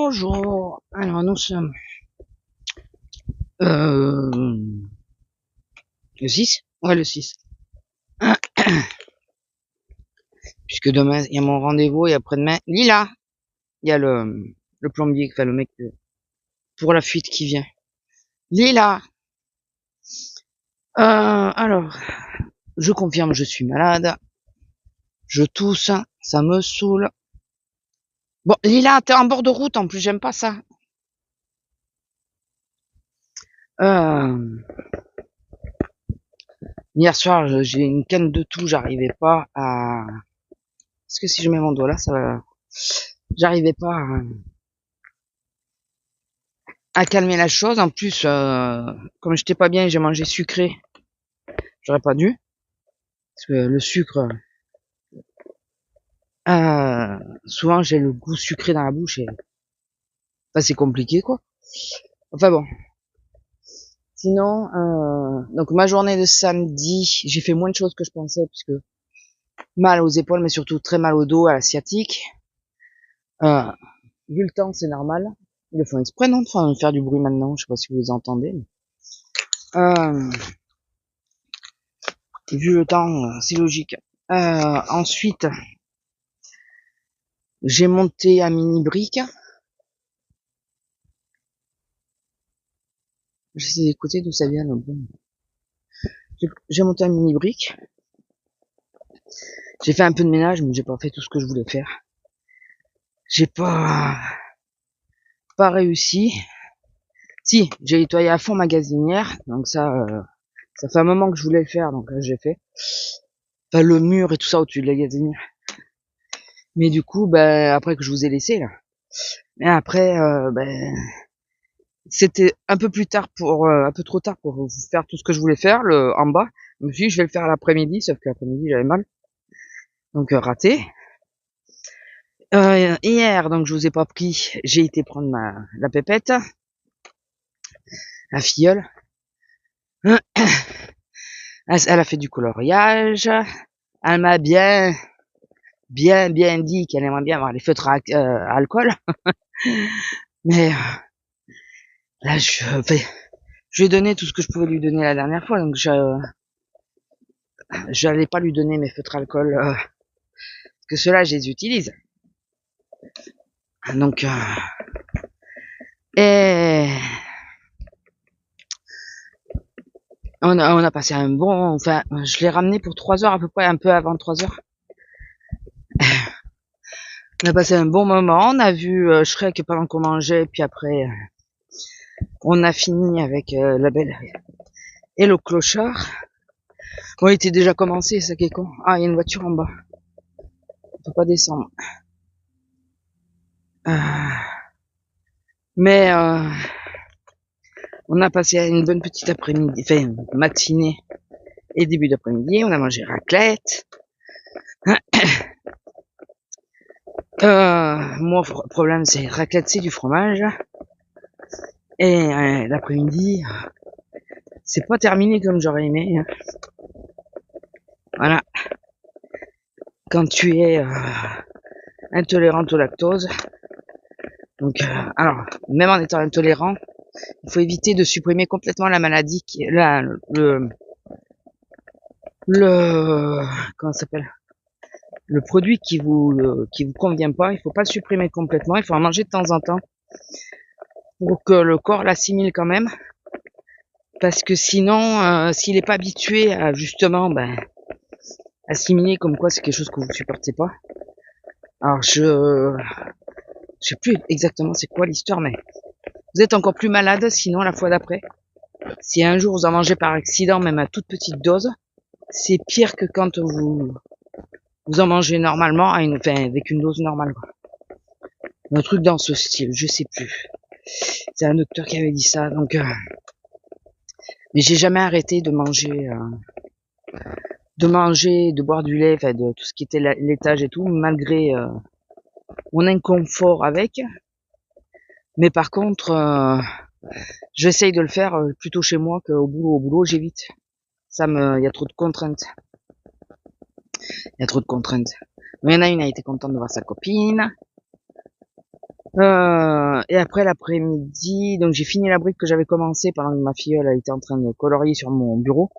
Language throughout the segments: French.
Bonjour. Alors nous sommes le 6. Ouais, le 6. Puisque demain il y a mon rendez-vous et après-demain, Lila, il y a le plombier, enfin le mec pour la fuite qui vient. Lila. Alors, je confirme, je suis malade. Je tousse, ça me saoule. Bon, Lila, t'es en bord de route en plus, j'aime pas ça. Hier soir, j'ai une canne de tout, j'arrivais pas à... Est-ce que si je mets mon doigt là, ça va... J'arrivais pas à calmer la chose. En plus, comme j'étais pas bien, j'ai mangé sucré. J'aurais pas dû. Parce que le sucre... souvent, j'ai le goût sucré dans la bouche et... Enfin, c'est compliqué, quoi. Enfin bon. Sinon, donc ma journée de samedi, j'ai fait moins de choses que je pensais, puisque mal aux épaules, mais surtout très mal au dos, à la sciatique. Vu le temps, c'est normal. Ils le font exprès, non, de faire du bruit maintenant. Je sais pas si vous les entendez. Mais... vu le temps, c'est logique. Ensuite, j'ai monté un mini brique. J'essaie d'écouter d'où ça vient le bon. J'ai monté un mini brique. J'ai fait un peu de ménage, mais j'ai pas fait tout ce que je voulais faire. J'ai pas réussi. Si, j'ai nettoyé à fond ma gazinière, donc ça fait un moment que je voulais le faire, donc là j'ai fait. Enfin, le mur et tout ça au-dessus de la gazinière. Mais du coup, après que je vous ai laissé là. Mais après, c'était un peu plus tard un peu trop tard pour vous faire tout ce que je voulais faire, en bas. Je me suis dit, je vais le faire à l'après-midi, sauf que l'après-midi j'avais mal. Donc raté. Hier, donc je vous ai pas pris, j'ai été prendre la pépette, la filleule. Elle a fait du coloriage. Elle m'a bien dit qu'elle aimerait bien avoir les feutres à alcool. Mais là, je lui ai donné tout ce que je pouvais lui donner la dernière fois, donc j'allais pas lui donner mes feutres à alcool, parce que ceux-là, je les utilise. Donc, et on a passé un bon, enfin, je l'ai ramené pour 3 heures à peu près, un peu avant 3 heures. On a passé un bon moment, on a vu Shrek pendant qu'on mangeait, puis après, on a fini avec la belle et le clochard. Bon, il était déjà commencé, ça qui est con. Ah, il y a une voiture en bas. On peut pas descendre. Mais on a passé une bonne petite après-midi, enfin matinée et début d'après-midi. On a mangé raclette. Moi, le problème, c'est raclette, c'est du fromage. Et l'après-midi, c'est pas terminé comme j'aurais aimé. Voilà. Quand tu es intolérante au lactose, donc alors même en étant intolérant, il faut éviter de supprimer complètement la maladie comment ça s'appelle, le produit qui vous convient pas. Il faut pas le supprimer complètement, il faut en manger de temps en temps pour que le corps l'assimile quand même, parce que sinon s'il est pas habitué à justement assimiler, comme quoi c'est quelque chose que vous supportez pas. Alors je sais plus exactement c'est quoi l'histoire, mais vous êtes encore plus malade sinon la fois d'après. Si un jour vous en mangez par accident, même à toute petite dose, c'est pire que quand vous en mangez normalement avec une dose normale, quoi. Un truc dans ce style, je sais plus. C'est un docteur qui avait dit ça, donc mais j'ai jamais arrêté de manger, de boire du lait, enfin de tout ce qui était laitage et tout, malgré mon inconfort avec. Mais par contre, j'essaye de le faire plutôt chez moi qu'au boulot. Au boulot, j'évite. Il y a trop de contraintes. Il y a trop de contraintes. Mais il y en a une, elle a été contente de voir sa copine. Et après l'après-midi, donc j'ai fini la brique que j'avais commencé pendant que ma filleule était en train de colorier sur mon bureau.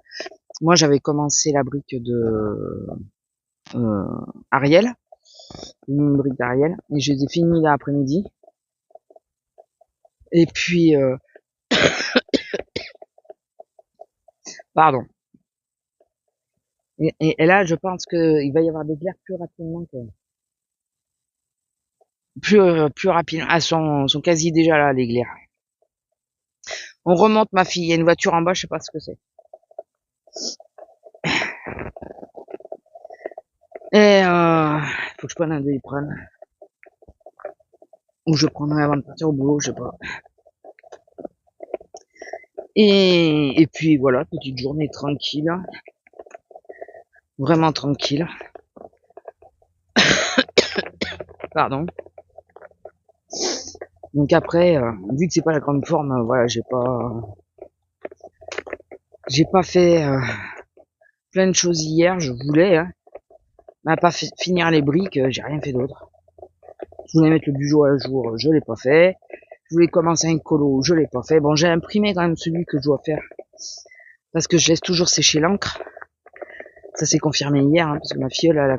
Moi, j'avais commencé la brique de Ariel, une brique d'Ariel, et je les ai fini l'après-midi. Et puis, pardon. Et là, je pense qu'il va y avoir des glaires plus rapidement que plus rapidement. Ah, sont quasi déjà là les glaires. On remonte, ma fille. Il y a une voiture en bas, je sais pas ce que c'est. Et faut que je prenne un Doliprane. Ou je prendrai avant de partir au boulot, je sais pas. Et puis voilà, petite journée tranquille. Vraiment tranquille. Pardon. Donc après, vu que c'est pas la grande forme, voilà, j'ai pas fait plein de choses hier, je voulais, hein, mais à pas finir les briques, j'ai rien fait d'autre. Je voulais mettre le bureau à jour, je l'ai pas fait. Je voulais commencer un colo, je l'ai pas fait. Bon, j'ai imprimé quand même celui que je dois faire, parce que je laisse toujours sécher l'encre. Ça s'est confirmé hier, hein, parce que ma filleule, elle a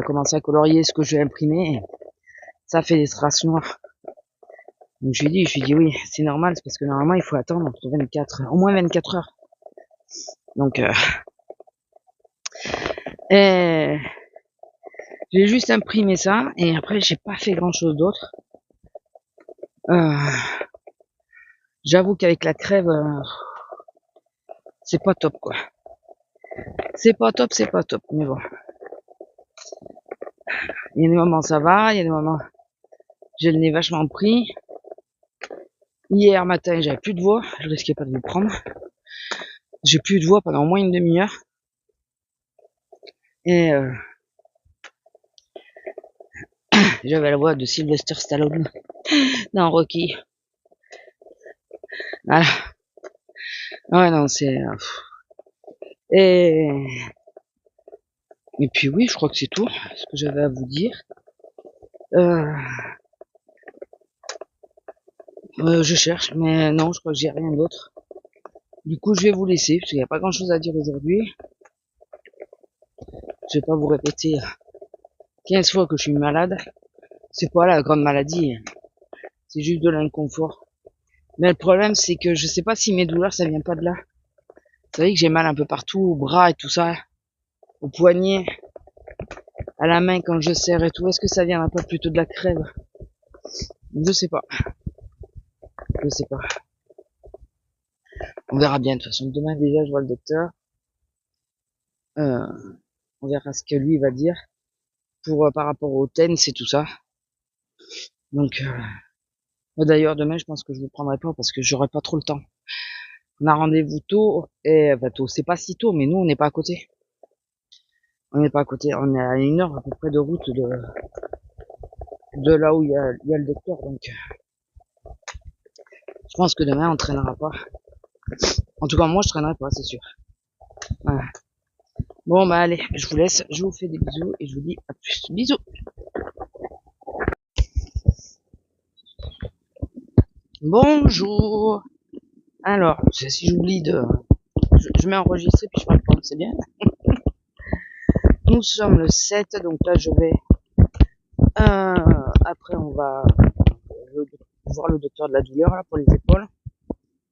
commencé à colorier ce que je vais imprimer. Et ça a fait des traces noires. Donc je lui ai dit oui, c'est normal, c'est parce que normalement il faut attendre entre 24 heures, au moins 24 heures. Donc et j'ai juste imprimé ça et après j'ai pas fait grand chose d'autre. J'avoue qu'avec la crève, c'est pas top quoi. C'est pas top, mais bon. Il y a des moments ça va, il y a des moments j'ai le nez vachement pris. Hier matin j'avais plus de voix, je risquais pas de me prendre. J'ai plus de voix pendant au moins une demi-heure. Et j'avais la voix de Sylvester Stallone dans Rocky. Voilà. Ouais non c'est et puis oui, je crois que c'est tout ce que j'avais à vous dire. Je cherche, mais non, je crois que j'ai rien d'autre. Du coup, je vais vous laisser, parce qu'il n'y a pas grand chose à dire aujourd'hui. Je vais pas vous répéter 15 fois que je suis malade. C'est pas la grande maladie, c'est juste de l'inconfort. Mais le problème, c'est que je sais pas si mes douleurs, ça vient pas de là. Vous savez que j'ai mal un peu partout, au bras et tout ça, au poignet, à la main quand je serre et tout. Est-ce que ça viendra pas plutôt de la crève? Je sais pas. Je sais pas. On verra bien, de toute façon. Demain, déjà, je vois le docteur. On verra ce que lui va dire pour par rapport au TENS et tout ça. Donc, d'ailleurs, demain, je pense que je ne le prendrai pas parce que j'aurai pas trop le temps. On a rendez-vous tôt, et tôt, c'est pas si tôt, mais nous, on n'est pas à côté. On n'est pas à côté, on est à 1 heure à peu près de route de là où il y a le docteur, donc je pense que demain, on traînera pas. En tout cas, moi, je traînerai pas, c'est sûr. Voilà. Bon, bah allez, je vous laisse, je vous fais des bisous, et je vous dis à plus. Bisous. Bonjour. Alors, si j'oublie de... Je mets enregistrer puis je parle pas, c'est bien. Nous sommes le 7, donc là je vais... après on va voir le docteur de la douleur là, pour les épaules.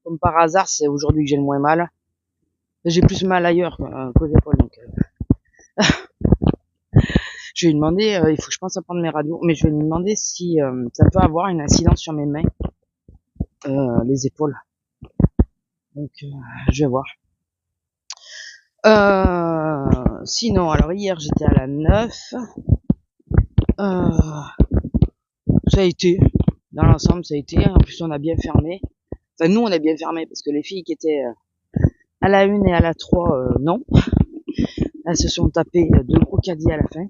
Comme par hasard, c'est aujourd'hui que j'ai le moins mal. J'ai plus mal ailleurs qu'aux épaules, donc... je vais lui demander, il faut que je pense à prendre mes radios, mais je vais lui demander si ça peut avoir une incidence sur mes mains, les épaules. Donc je vais voir. Sinon, alors hier j'étais à la 9. Ça a été, dans l'ensemble ça a été. En plus on a bien fermé. Enfin nous on a bien fermé parce que les filles qui étaient à la 1 et à la 3, non. Elles se sont tapées 2 gros caddies à la fin.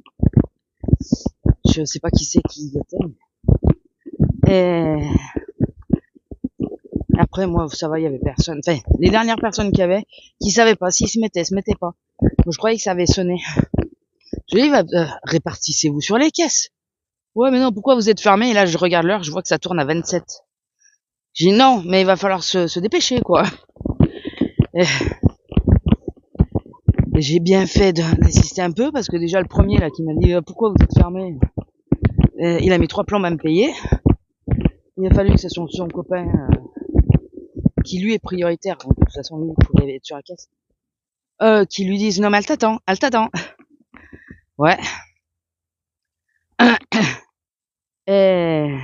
Je sais pas qui c'est qui y était. Et après moi ça va, il y avait personne. Enfin les dernières personnes qu'il y avait qui savaient pas s'ils se mettaient pas. Donc, je croyais que ça avait sonné. Je lui ai dit répartissez-vous sur les caisses. Ouais, mais non, pourquoi vous êtes fermé? Et là, je regarde l'heure, je vois que ça tourne à 27. J'ai dit non, mais il va falloir se dépêcher, quoi. Et j'ai bien fait d'insister un peu, parce que déjà, le premier, là, qui m'a dit, pourquoi vous êtes fermé? Il a mis 3 plombes à me payer. Il a fallu que ce soit son copain, qui lui est prioritaire, donc de toute façon, lui, il pourrait être sur la caisse, qui lui dise, non, mais elle t'attend, elle t'attend. Ouais. Et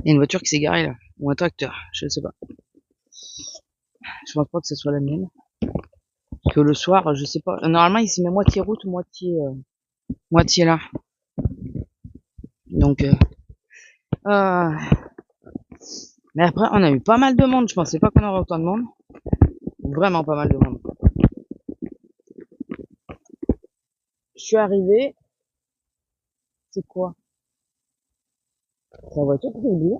il y a une voiture qui s'est garée, là. Ou un tracteur, je sais pas. Je pense pas que ce soit la mienne. Que le soir, je sais pas. Normalement, il s'y met moitié route, moitié là. Donc, mais après, on a eu pas mal de monde. Je pensais pas qu'on aurait autant de monde. Vraiment pas mal de monde. Je suis arrivé. C'est quoi? C'est la voiture qui fait le bruit.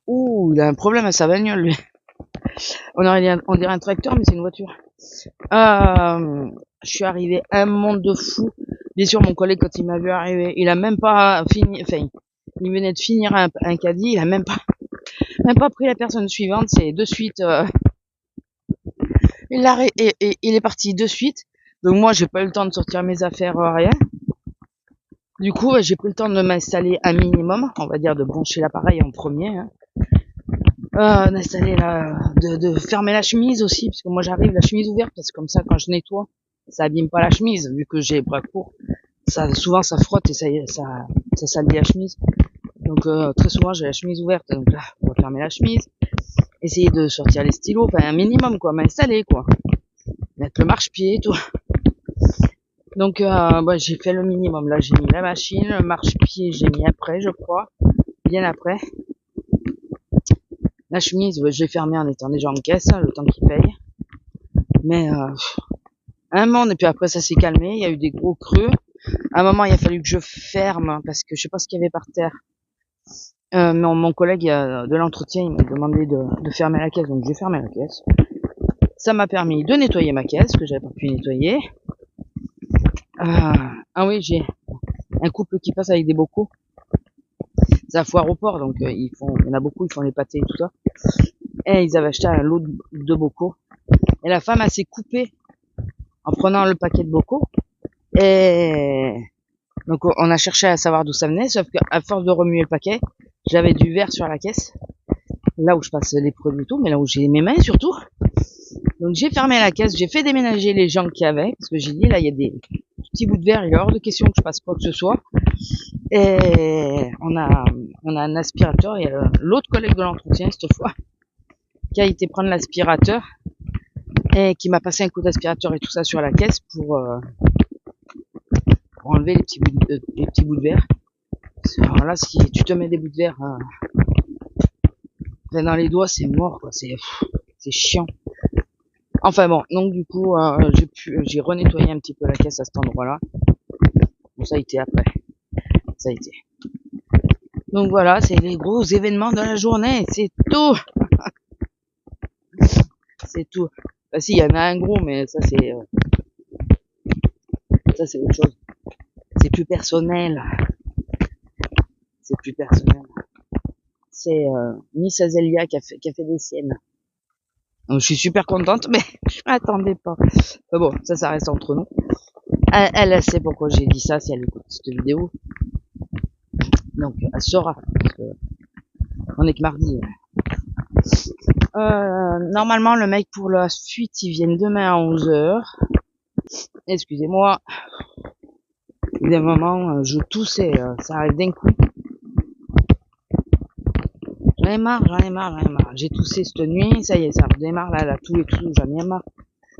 Ouh, il a un problème à sa bagnole, lui. On dirait un tracteur, mais c'est une voiture. Je suis arrivé un monde de fou. Bien sûr, mon collègue, quand il m'a vu arriver, il a même pas fini, enfin, il venait de finir un caddie, il a même pas pris la personne suivante, c'est de suite, il est parti de suite. Donc moi, j'ai pas eu le temps de sortir mes affaires, rien. Du coup, j'ai pris le temps de m'installer un minimum, on va dire de brancher l'appareil en premier, hein. D'installer de fermer la chemise aussi, parce que moi j'arrive la chemise ouverte, parce que comme ça, quand je nettoie, ça abîme pas la chemise, vu que j'ai les bras courts. Souvent ça frotte et ça salit la chemise. Donc très souvent j'ai la chemise ouverte, donc là, on va fermer la chemise. Essayer de sortir les stylos, enfin un minimum quoi, m'installer quoi. Mettre le marche-pied et tout. Donc j'ai fait le minimum. Là j'ai mis la machine, le marche-pied j'ai mis après je crois, bien après. La chemise je l'ai fermée en étant déjà en caisse, hein, le temps qu'il paye. Mais un monde et puis après ça s'est calmé, il y a eu des gros creux. À un moment il a fallu que je ferme parce que je sais pas ce qu'il y avait par terre. Mon collègue de l'entretien il m'a demandé de fermer la caisse, donc j'ai fermé la caisse. Ça m'a permis de nettoyer ma caisse que j'avais pas pu nettoyer. Ah oui, j'ai un couple qui passe avec des bocaux. C'est la foire au port, donc il y en a beaucoup, ils font les pâtés et tout ça. Et ils avaient acheté un lot de bocaux. Et la femme, elle s'est coupée en prenant le paquet de bocaux. Et donc on a cherché à savoir d'où ça venait, sauf qu'à force de remuer le paquet, j'avais du verre sur la caisse, là où je passe les produits et tout, mais là où j'ai mes mains surtout. Donc j'ai fermé la caisse, j'ai fait déménager les gens qu'il y avait, parce que j'ai dit là il y a des petits bouts de verre, il est hors de question que je passe quoi que ce soit. Et on a un aspirateur, et l'autre collègue de l'entretien cette fois, qui a été prendre l'aspirateur et qui m'a passé un coup d'aspirateur et tout ça sur la caisse pour enlever les petits bouts de verre. Alors là, si tu te mets des bouts de verre dans les doigts, c'est mort, quoi. C'est chiant. Enfin bon, donc du coup, j'ai renettoyé un petit peu la caisse à cet endroit-là. Bon, ça a été après. Ça a été. Donc voilà, c'est les gros événements de la journée. C'est tout. C'est tout. Bah si, il y en a un gros, mais ça c'est autre chose. C'est plus personnel. C'est plus personnel. C'est Miss Azelia qui a fait des siennes. Donc je suis super contente, mais je m'attendais pas. Mais bon, ça reste entre nous. Elle sait pourquoi j'ai dit ça si elle écoute cette vidéo. Donc elle saura. Parce que on est que mardi. Normalement le mec pour la suite il vient demain à 11h. Excusez-moi. Des moments je toussais, ça arrive d'un coup. J'en ai marre. J'ai toussé cette nuit, ça y est, ça redémarre là, la toux et tout, j'en ai marre.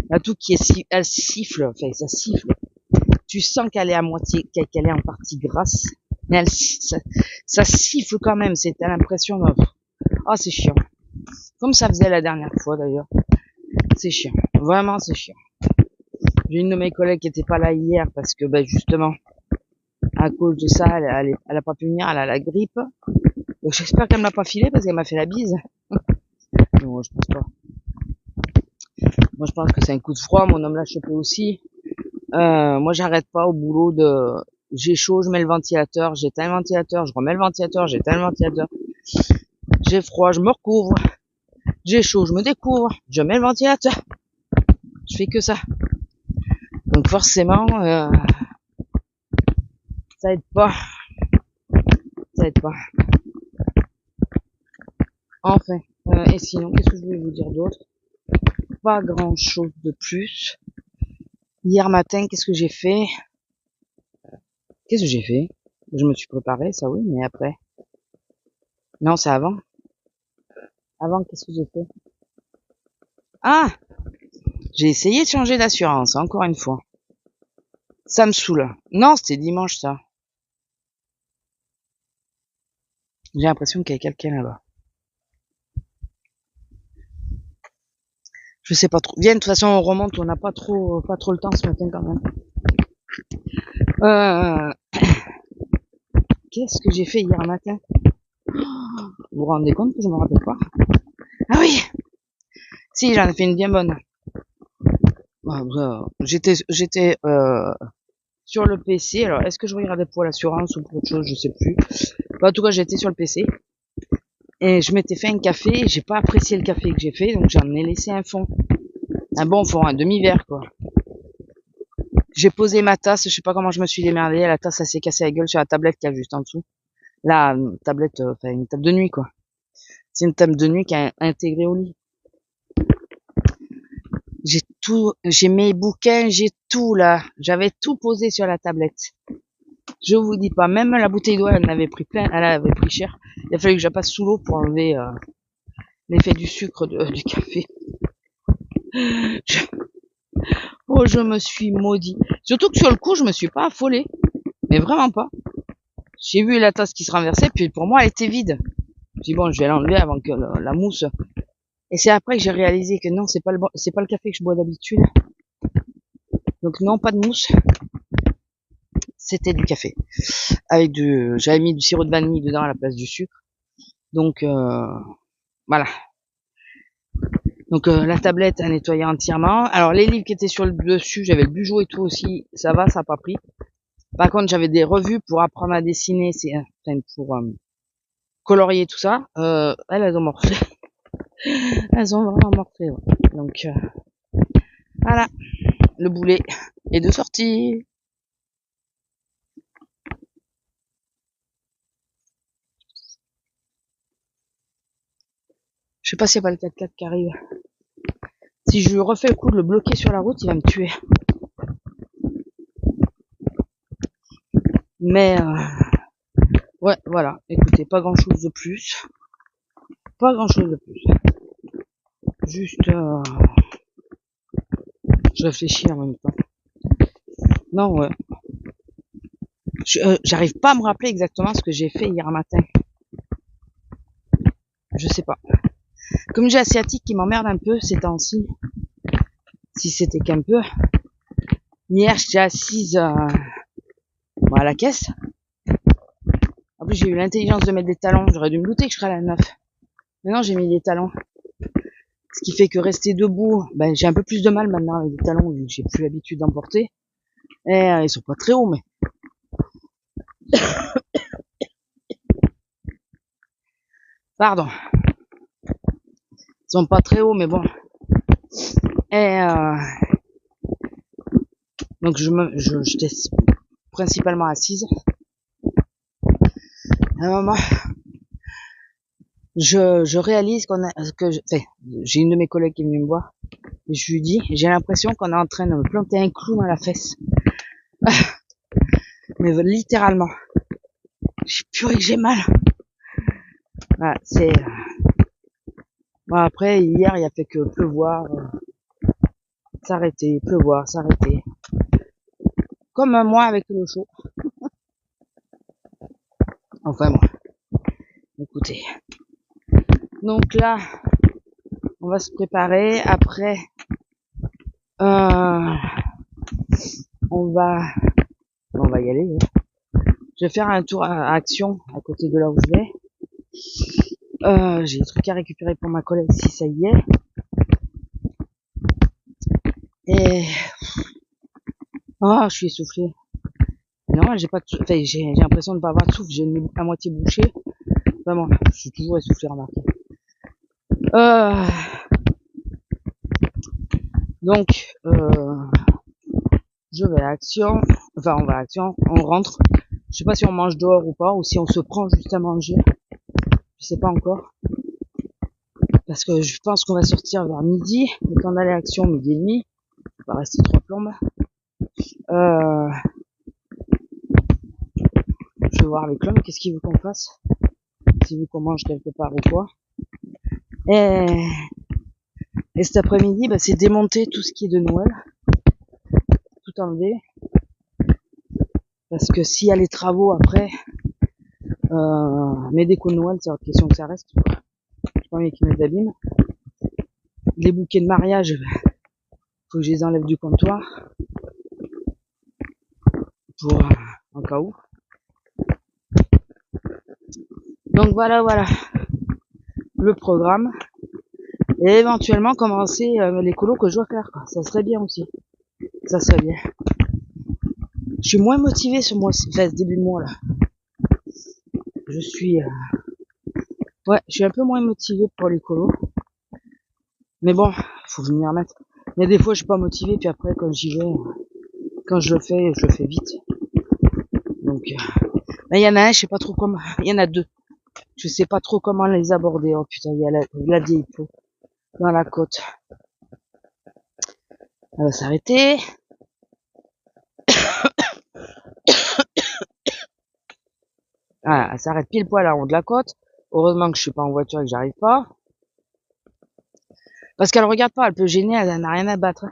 La toux elle siffle, enfin ça siffle. Tu sens qu'elle est à moitié, qu'elle est en partie grasse, mais ça siffle quand même, t'as l'impression de... Oh, c'est chiant. Comme ça faisait la dernière fois d'ailleurs. C'est chiant. Vraiment, c'est chiant. J'ai une de mes collègues qui était pas là hier parce que, justement, à cause de ça, elle a pas pu venir, elle a la grippe. Donc j'espère qu'elle m'a pas filé parce qu'elle m'a fait la bise. Non, je pense pas. Moi, je pense que c'est un coup de froid. Mon homme l'a chopé aussi. Moi, j'arrête pas au boulot de... J'ai chaud, je mets le ventilateur, j'éteins le ventilateur, je remets le ventilateur, j'éteins le ventilateur. J'ai froid, je me recouvre. J'ai chaud, je me découvre, je mets le ventilateur. Je fais que ça. Donc forcément, ça aide pas. Ça aide pas. Enfin, et sinon, qu'est-ce que je voulais vous dire d'autre? Pas grand chose de plus. Hier matin, qu'est-ce que j'ai fait? Qu'est-ce que j'ai fait? Je me suis préparé, ça oui, mais après. Non, c'est avant. Avant, qu'est-ce que j'ai fait? Ah! J'ai essayé de changer d'assurance, encore une fois. Ça me saoule. Non, c'était dimanche, ça. J'ai l'impression qu'il y a quelqu'un là-bas. Je sais pas trop. Viens, de toute façon, on remonte, on n'a pas trop le temps ce matin quand même. Qu'est-ce que j'ai fait hier matin? Vous vous rendez compte que je me rappelle pas? Ah oui! Si, j'en ai fait une bien bonne. J'étais sur le PC. Alors, est-ce que je regardais pour l'assurance ou pour autre chose? Je sais plus. En tout cas, j'étais sur le PC. Et je m'étais fait un café. Et j'ai pas apprécié le café que j'ai fait. Donc, j'en ai laissé un fond. Un bon fond, un demi-verre, quoi. J'ai posé ma tasse. Je sais pas comment je me suis démerdée. La tasse, elle s'est cassée la gueule sur la tablette qu'il y a juste en dessous. La tablette, enfin, une table de nuit, quoi. C'est une table de nuit qui est intégrée au lit. J'ai mes bouquins, j'ai tout là. J'avais tout posé sur la tablette. Je vous dis pas, même la bouteille d'eau, elle en avait pris plein, elle avait pris cher. Il a fallu que je passe sous l'eau pour enlever l'effet du sucre du café. Je me suis maudit. Surtout que sur le coup, je me suis pas affolée. Mais vraiment pas. J'ai vu la tasse qui se renversait, puis pour moi, elle était vide. J'ai dit bon, je vais l'enlever avant que la mousse. Et c'est après que j'ai réalisé que non, c'est pas le café que je bois d'habitude. Donc non, pas de mousse. C'était du café. J'avais mis du sirop de vanille dedans à la place du sucre. Donc, voilà. Donc, la tablette à nettoyer entièrement. Alors, les livres qui étaient sur le dessus, j'avais le Bugeaud et tout aussi. Ça va, ça n'a pas pris. Par contre, j'avais des revues pour apprendre à dessiner, enfin, pour colorier tout ça. Elles ont morflé. Elles ont vraiment morflé, ouais. Donc, voilà. Le boulet est de sortie. Je sais pas s'il y a pas le 4x4 qui arrive. Si je lui refais le coup de le bloquer sur la route, il va me tuer. Mais, ouais, voilà. Écoutez, pas grand chose de plus. Pas grand chose de plus. Juste, je réfléchis en même temps. Non, ouais. J'arrive pas à me rappeler exactement ce que j'ai fait hier matin. Je sais pas. Comme j'ai asiatique qui m'emmerde un peu ces temps-ci, si c'était qu'un peu. Hier, j'étais assise à la caisse. En plus, j'ai eu l'intelligence de mettre des talons. J'aurais dû me douter que je serais à la 9. Maintenant, j'ai mis des talons. Ce qui fait que rester debout, ben, j'ai un peu plus de mal maintenant avec des talons, vu que j'ai plus l'habitude d'en porter. Et ils sont pas très hauts, mais... Pardon. Ils sont pas très hauts, mais bon. Et donc j'étais principalement assise. À un moment, je réalise j'ai une de mes collègues qui est venue me voir. Et je lui dis, j'ai l'impression qu'on est en train de me planter un clou dans la fesse. Mais littéralement. J'ai purée que j'ai mal. Voilà, c'est... Bon, après, hier, il a fait que pleuvoir, s'arrêter, pleuvoir, s'arrêter. Comme moi avec le chaud. Enfin bon, écoutez. Donc là, on va se préparer. Après, on va y aller. Je vais faire un tour à Action, à côté de là où je vais. J'ai des trucs à récupérer pour ma collègue si ça y est. Et Ah, je suis essoufflée. Non, j'ai pas enfin, j'ai l'impression de ne pas avoir de souffle, j'ai le nez à moitié bouché. Vraiment, je suis toujours essoufflée, remarquez. Euh, donc, je vais à Action. Enfin, on va à Action, on rentre. Je sais pas si on mange dehors ou pas, ou si on se prend juste à manger. Je sais pas encore. Parce que je pense qu'on va sortir vers midi. Le temps d'aller à Action, midi et demi. On va rester 3 plombes. Je vais voir avec l'homme, qu'est-ce qu'il veut qu'on fasse. S'il veut qu'on mange quelque part ou quoi. Et cet après-midi, bah, c'est démonter tout ce qui est de Noël. Tout enlever. Parce que s'il y a les travaux après, mes décos de Noël, c'est hors de question que ça reste. J'ai pas envie qu'ils me les abîment. Les bouquets de mariage, faut que je les enlève du comptoir. Pour, en cas où. Donc voilà, le programme. Et éventuellement commencer les colos que je dois faire, quoi. Ça serait bien aussi. Ça serait bien. Je suis moins motivée ce mois, enfin ce début de mois là. Je suis, ouais, je suis un peu moins motivée pour les colos. Mais bon, faut que je m'y remette. Il y a des fois je suis pas motivée, puis après quand j'y vais, quand je le fais vite. Donc, là il y en a un, je sais pas trop comment. Il y en a deux. Je sais pas trop comment les aborder. Oh putain, il y a la vieille peau dans la côte. Elle va s'arrêter. Voilà, elle s'arrête pile poil à haut de la côte. Heureusement que je suis pas en voiture et que j'arrive pas. Parce qu'elle regarde pas, elle peut gêner, elle n'a rien à battre.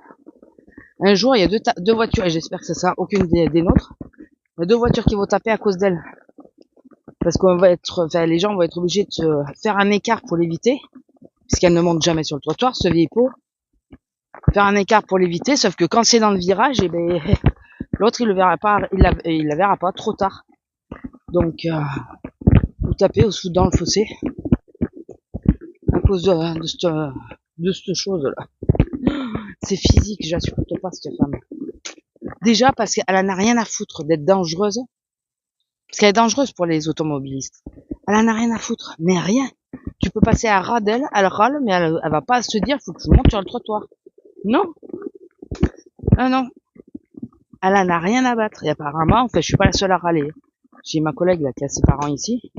Un jour, il y a deux voitures, et j'espère que ce sera aucune des nôtres. Il y a deux voitures qui vont taper à cause d'elle. Parce qu'on va être, enfin, les gens vont être obligés de faire un écart pour l'éviter. Puisqu'elle ne monte jamais sur le trottoir, ce vieil pot. Faire un écart pour l'éviter, sauf que quand c'est dans le virage, eh ben, l'autre, il le verra pas, il la verra pas trop tard. Donc, vous tapez ou se foutre dans le fossé. À cause de cette chose-là. C'est physique, j'assupporte pas cette femme. Déjà parce qu'elle en a rien à foutre d'être dangereuse. Parce qu'elle est dangereuse pour les automobilistes. Elle en a rien à foutre, mais rien. Tu peux passer à ras d'elle, elle râle, mais elle va pas se dire faut que je monte sur le trottoir. Non. Ah non. Elle en a rien à battre. Et apparemment, enfin, je suis pas la seule à râler. J'ai ma collègue là qui a ses parents ici.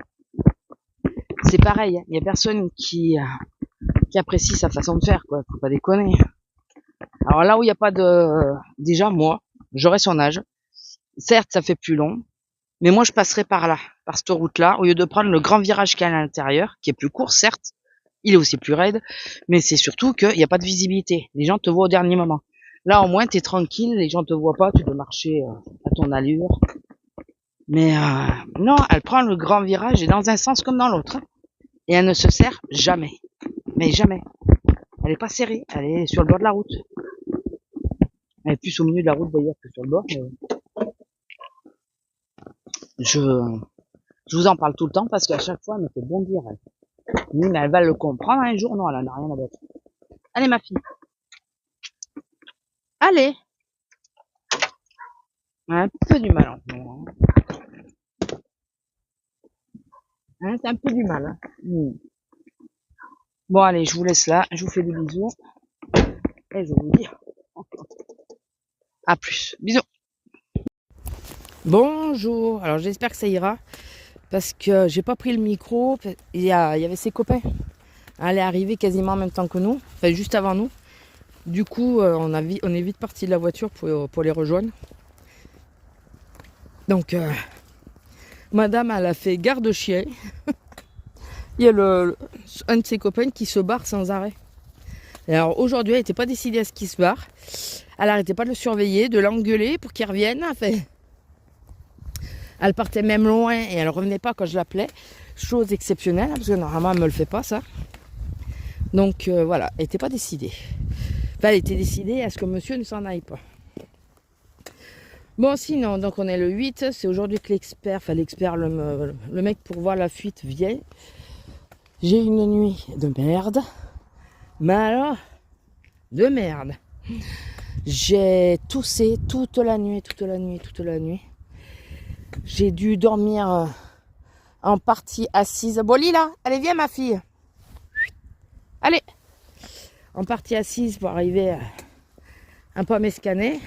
C'est pareil, il y a personne qui apprécie sa façon de faire, quoi. Faut pas déconner. Alors là où il n'y a pas de... Déjà, moi, j'aurais son âge. Certes, ça fait plus long. Mais moi, je passerai par là, par cette route-là, au lieu de prendre le grand virage qu'il y a à l'intérieur, qui est plus court, certes. Il est aussi plus raide. Mais c'est surtout qu'il n'y a pas de visibilité. Les gens te voient au dernier moment. Là, au moins, t'es tranquille. Les gens te voient pas. Tu peux marcher à ton allure. Mais non, elle prend le grand virage et dans un sens comme dans l'autre. Et elle ne se serre jamais. Mais jamais. Elle est pas serrée. Elle est sur le bord de la route. Elle est plus au milieu de la route d'ailleurs que sur le bord. Mais je vous en parle tout le temps parce qu'à chaque fois, elle me fait bondir. Oui, mais elle va le comprendre un jour. Non, elle en a rien à battre. Allez, ma fille. Allez. Elle a un peu du mal en ce moment. Hein, c'est un peu du mal. Hein. Bon, allez, je vous laisse là. Je vous fais des bisous. Et je vous dis à plus. Bisous. Bonjour. Alors, j'espère que ça ira. Parce que j'ai pas pris le micro. Il y avait ses copains. Elle est arrivée quasiment en même temps que nous. Enfin, juste avant nous. Du coup, on est vite parti de la voiture pour les rejoindre. Donc, madame, elle a fait garde-chien. Il y a un de ses copains qui se barre sans arrêt. Et alors aujourd'hui, elle n'était pas décidée à ce qu'il se barre. Elle n'arrêtait pas de le surveiller, de l'engueuler pour qu'il revienne. Enfin, elle partait même loin et elle ne revenait pas quand je l'appelais. Chose exceptionnelle, parce que normalement, elle ne me le fait pas, ça. Donc voilà, elle n'était pas décidée. Enfin, elle était décidée à ce que monsieur ne s'en aille pas. Bon, sinon, donc on est le 8. C'est aujourd'hui que l'expert, le mec pour voir la fuite vient. J'ai une nuit de merde. Mais alors, de merde. J'ai toussé toute la nuit. J'ai dû dormir en partie assise. Bon, Lila, allez, viens ma fille. Allez. En partie assise pour arriver un peu à m'escaner.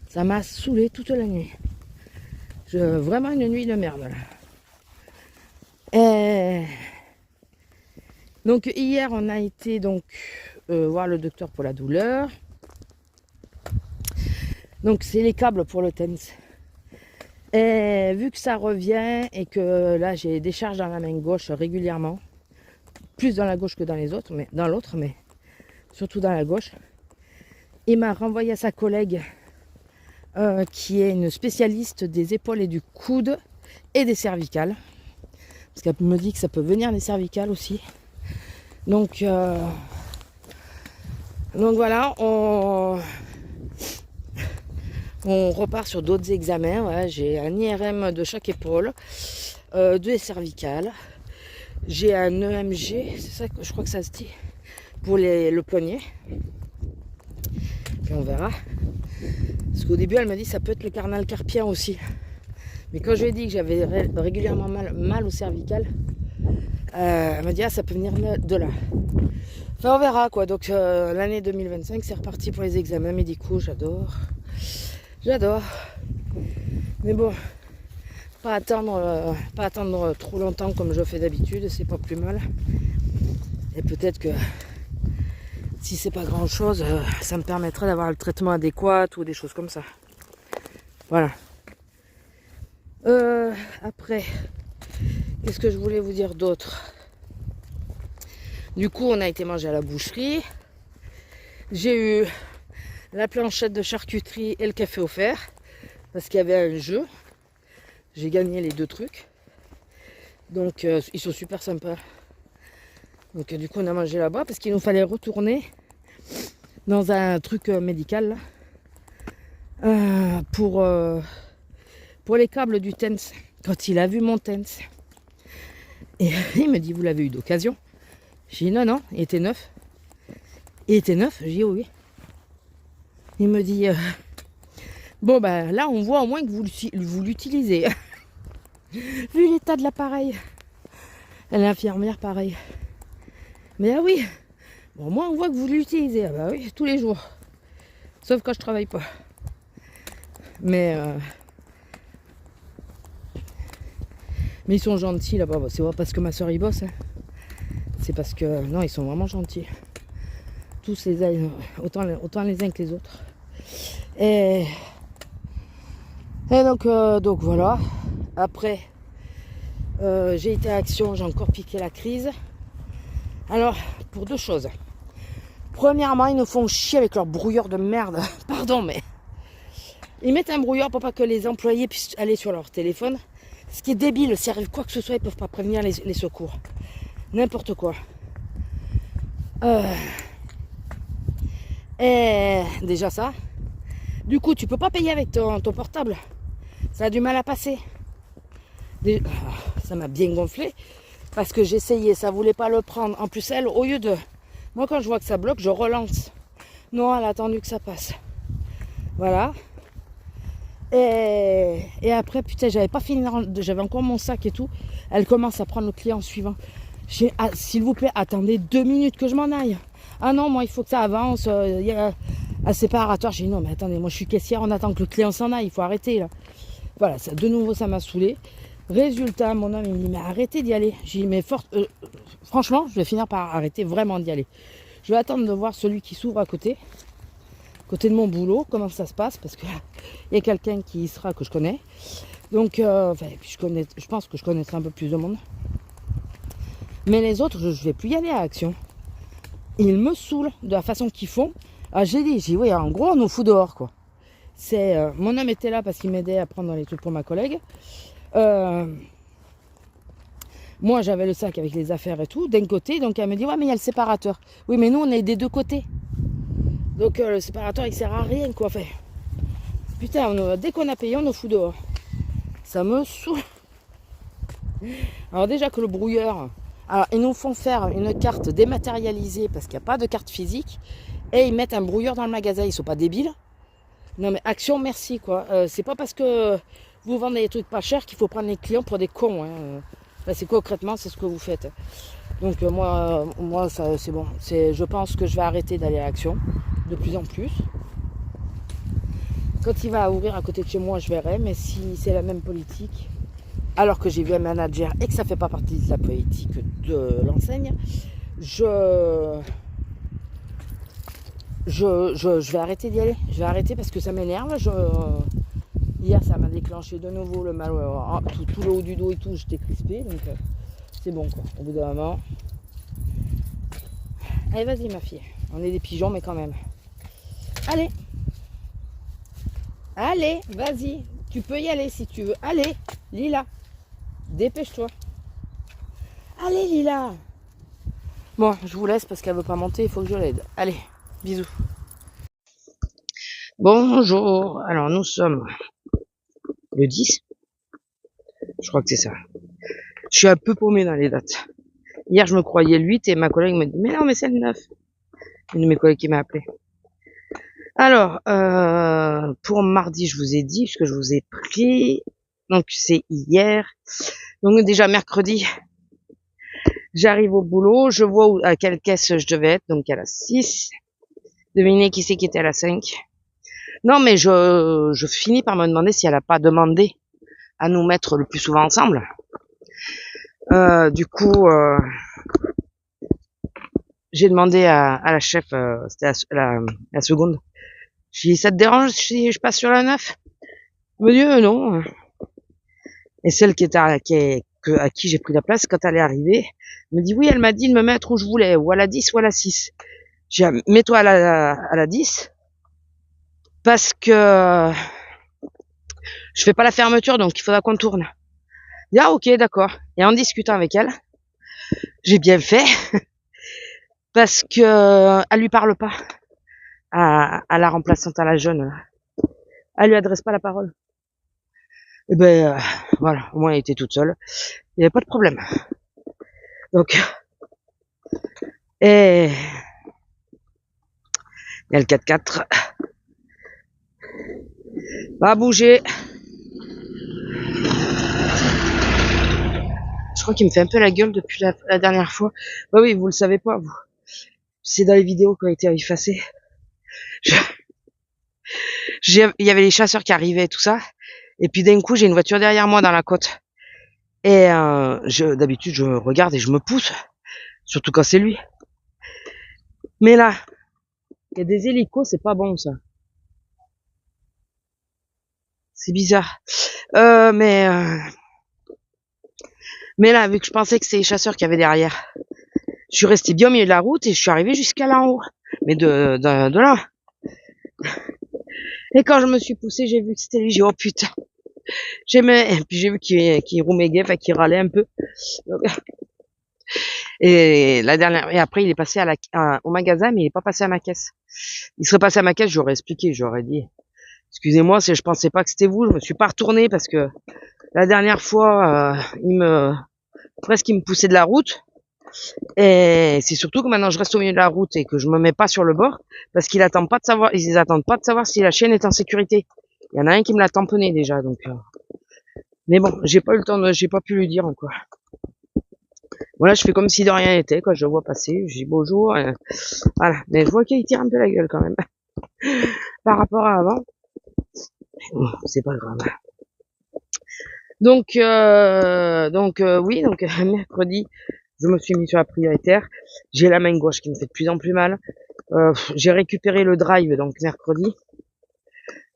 Ça m'a saoulé toute la nuit. Vraiment une nuit de merde. Là. Et donc hier on a été voir le docteur pour la douleur. Donc c'est les câbles pour le TENS. Et vu que ça revient et que là j'ai des charges dans la main gauche régulièrement, plus dans la gauche que dans les autres, mais dans l'autre, mais surtout dans la gauche, il m'a renvoyé à sa collègue qui est une spécialiste des épaules et du coude et des cervicales. Parce qu'elle me dit que ça peut venir des cervicales aussi. Donc voilà, on repart sur d'autres examens. Voilà, j'ai un IRM de chaque épaule, deux cervicales. J'ai un EMG, c'est ça que je crois que ça se dit, pour le poignet. Puis on verra. Parce qu'au début, elle m'a dit que ça peut être le carnal carpien aussi. Mais quand je lui ai dit que j'avais régulièrement mal au cervical, elle m'a dit ça peut venir de là. Enfin, on verra quoi. Donc l'année 2025, c'est reparti pour les examens médicaux. J'adore. Mais bon, pas attendre trop longtemps comme je fais d'habitude, c'est pas plus mal. Et peut-être que si c'est pas grand chose, ça me permettrait d'avoir le traitement adéquat ou des choses comme ça. Voilà. Après, qu'est-ce que je voulais vous dire d'autre? Du coup, on a été manger à la boucherie. J'ai eu la planchette de charcuterie et le café offert parce qu'il y avait un jeu. J'ai gagné les 2 trucs. Donc, ils sont super sympas. Donc, du coup, on a mangé là-bas parce qu'il nous fallait retourner dans un truc médical là, pour les câbles du TENS. Quand il a vu mon TENS, et il me dit, vous l'avez eu d'occasion? J'ai dit, non, il était neuf. Il était neuf? J'ai dit, oui. Il me dit, bon, ben là, on voit au moins que vous l'utilisez. Vu l'état de l'appareil. Elle est infirmière, pareil. Mais ah oui, bon, moi, on voit que vous l'utilisez. Ah bah oui, tous les jours. Sauf quand je travaille pas. Mais ils sont gentils là-bas. C'est pas parce que ma soeur y bosse. Hein. C'est parce que, non, ils sont vraiment gentils. Tous autant les uns que les autres. Et donc voilà. Après, j'ai été à Action, j'ai encore piqué la crise. Alors, pour 2 choses. Premièrement, ils nous font chier avec leur brouilleur de merde. Pardon, mais ils mettent un brouilleur pour pas que les employés puissent aller sur leur téléphone. Ce qui est débile, s'il arrive quoi que ce soit, ils peuvent pas prévenir les secours. N'importe quoi. Et déjà ça. Du coup, tu peux pas payer avec ton portable. Ça a du mal à passer. Ça m'a bien gonflé. Parce que j'essayais, ça voulait pas le prendre. En plus, elle, au lieu de... Moi, quand je vois que ça bloque, je relance. Non, elle a attendu que ça passe. Voilà. Et après, putain, j'avais pas fini, j'avais encore mon sac et tout. Elle commence à prendre le client suivant. S'il vous plaît, attendez 2 minutes que je m'en aille. Ah non, moi, il faut que ça avance. Il y a un séparatoire. J'ai dit non, mais attendez, moi, je suis caissière, on attend que le client s'en aille. Il faut arrêter, là. Voilà, ça, de nouveau, ça m'a saoulé. Résultat, mon homme, il me dit, mais arrêtez d'y aller. J'ai dit, mais franchement, je vais finir par arrêter vraiment d'y aller. Je vais attendre de voir celui qui s'ouvre à côté de mon boulot, comment ça se passe, parce qu'il y a quelqu'un qui y sera que je connais. Donc, je pense que je connaîtrai un peu plus de monde. Mais les autres, je ne vais plus y aller à Action. Ils me saoulent de la façon qu'ils font. Ah, j'ai dit, oui, en gros, on nous fout dehors, quoi. Mon homme était là parce qu'il m'aidait à prendre les trucs pour ma collègue. Moi, j'avais le sac avec les affaires et tout, d'un côté. Donc, elle me dit, ouais, mais il y a le séparateur. Oui, mais nous, on est des 2 côtés. Donc, le séparateur, il sert à rien, quoi. Enfin, putain, dès qu'on a payé, on nous fout dehors. Ça me saoule. Alors, déjà que le brouilleur... Alors, ils nous font faire une carte dématérialisée parce qu'il n'y a pas de carte physique. et ils mettent un brouilleur dans le magasin. Ils sont pas débiles. Non mais Action, merci quoi. C'est pas parce que vous vendez des trucs pas chers qu'il faut prendre les clients pour des cons. Hein. Enfin, c'est concrètement, c'est ce que vous faites. Donc moi ça c'est bon. Je pense que je vais arrêter d'aller à Action de plus en plus. Quand il va ouvrir à côté de chez moi, je verrai. Mais si c'est la même politique, alors que j'ai vu un manager et que ça fait pas partie de la politique de l'enseigne, je vais arrêter d'y aller. Je vais arrêter parce que ça m'énerve. Hier, ça m'a déclenché de nouveau le mal, tout le haut du dos et tout. J'étais crispée, donc c'est bon quoi. Au bout d'un moment. Allez, vas-y ma fille. On est des pigeons, mais quand même. Allez. Allez, vas-y. Tu peux y aller si tu veux. Allez, Lila. Dépêche-toi. Allez, Lila. Bon, je vous laisse parce qu'elle veut pas monter. Il faut que je l'aide. Allez, bisous. Bonjour. Alors, nous sommes le 10. Je crois que c'est ça. Je suis un peu paumé dans les dates. Hier, je me croyais le 8 et ma collègue m'a dit « Mais non, mais c'est le 9 ». Une de mes collègues qui m'a appelé. Alors, pour mardi, je vous ai dit, puisque je vous ai pris, donc c'est hier. Donc déjà, mercredi, j'arrive au boulot, je vois à quelle caisse je devais être, donc à la 6. Devinez qui c'est qui était à la 5. Non, mais je finis par me demander si elle a pas demandé à nous mettre le plus souvent ensemble. Du coup, j'ai demandé à la chef, c'était la seconde. J'ai dit, ça te dérange si je passe sur la 9? Elle me dit, non. Et celle qui était à qui j'ai pris la place, quand elle est arrivée, elle me dit, oui, elle m'a dit de me mettre où je voulais, ou à la 10 ou à la 6. J'ai dit, mets-toi à la 10, parce que je fais pas la fermeture, donc il faudra qu'on tourne. Je dis, ah, ok, d'accord. Et en discutant avec elle, j'ai bien fait, parce que elle lui parle pas à la remplaçante, à la jeune. Elle lui adresse pas la parole. Et ben voilà, au moins elle était toute seule. Il n'y avait pas de problème. Donc, et il y a le 4x4. Va bouger. Je crois qu'il me fait un peu la gueule depuis la dernière fois. Bah oui, vous le savez pas, vous. C'est dans les vidéos qui ont été effacées. Il y avait les chasseurs qui arrivaient et tout ça. Et puis d'un coup, j'ai une voiture derrière moi dans la côte. Et d'habitude, je regarde et je me pousse. Surtout quand c'est lui. Mais là, il y a des hélicos, c'est pas bon ça. C'est bizarre. Mais là, vu que je pensais que c'était les chasseurs qui avaient derrière, je suis resté bien au milieu de la route et je suis arrivé jusqu'à là en haut. Mais de là. Et quand je me suis poussé, j'ai vu que c'était lui. J'ai dit, oh putain. Et puis j'ai vu qu'il rouméguait, enfin qu'il râlait un peu. Et après il est passé au magasin, mais il est pas passé à ma caisse. Il serait passé à ma caisse, j'aurais expliqué, j'aurais dit, excusez-moi, je pensais pas que c'était vous, je me suis pas retourné parce que la dernière fois, il me poussait de la route. Et c'est surtout que maintenant je reste au milieu de la route et que je me mets pas sur le bord parce ils attendent pas de savoir si la chienne est en sécurité. Il y en a un qui me l'a tamponné déjà, donc. Mais bon, j'ai pas pu lui dire encore. Voilà, je fais comme si de rien n'était, quand je le vois passer, je dis bonjour, voilà. Mais je vois qu'il tire un peu la gueule quand même. Par rapport à avant. Bon, c'est pas grave. Donc oui, mercredi, je me suis mis sur la prioritaire. J'ai la main gauche qui me fait de plus en plus mal. J'ai récupéré le drive, donc mercredi.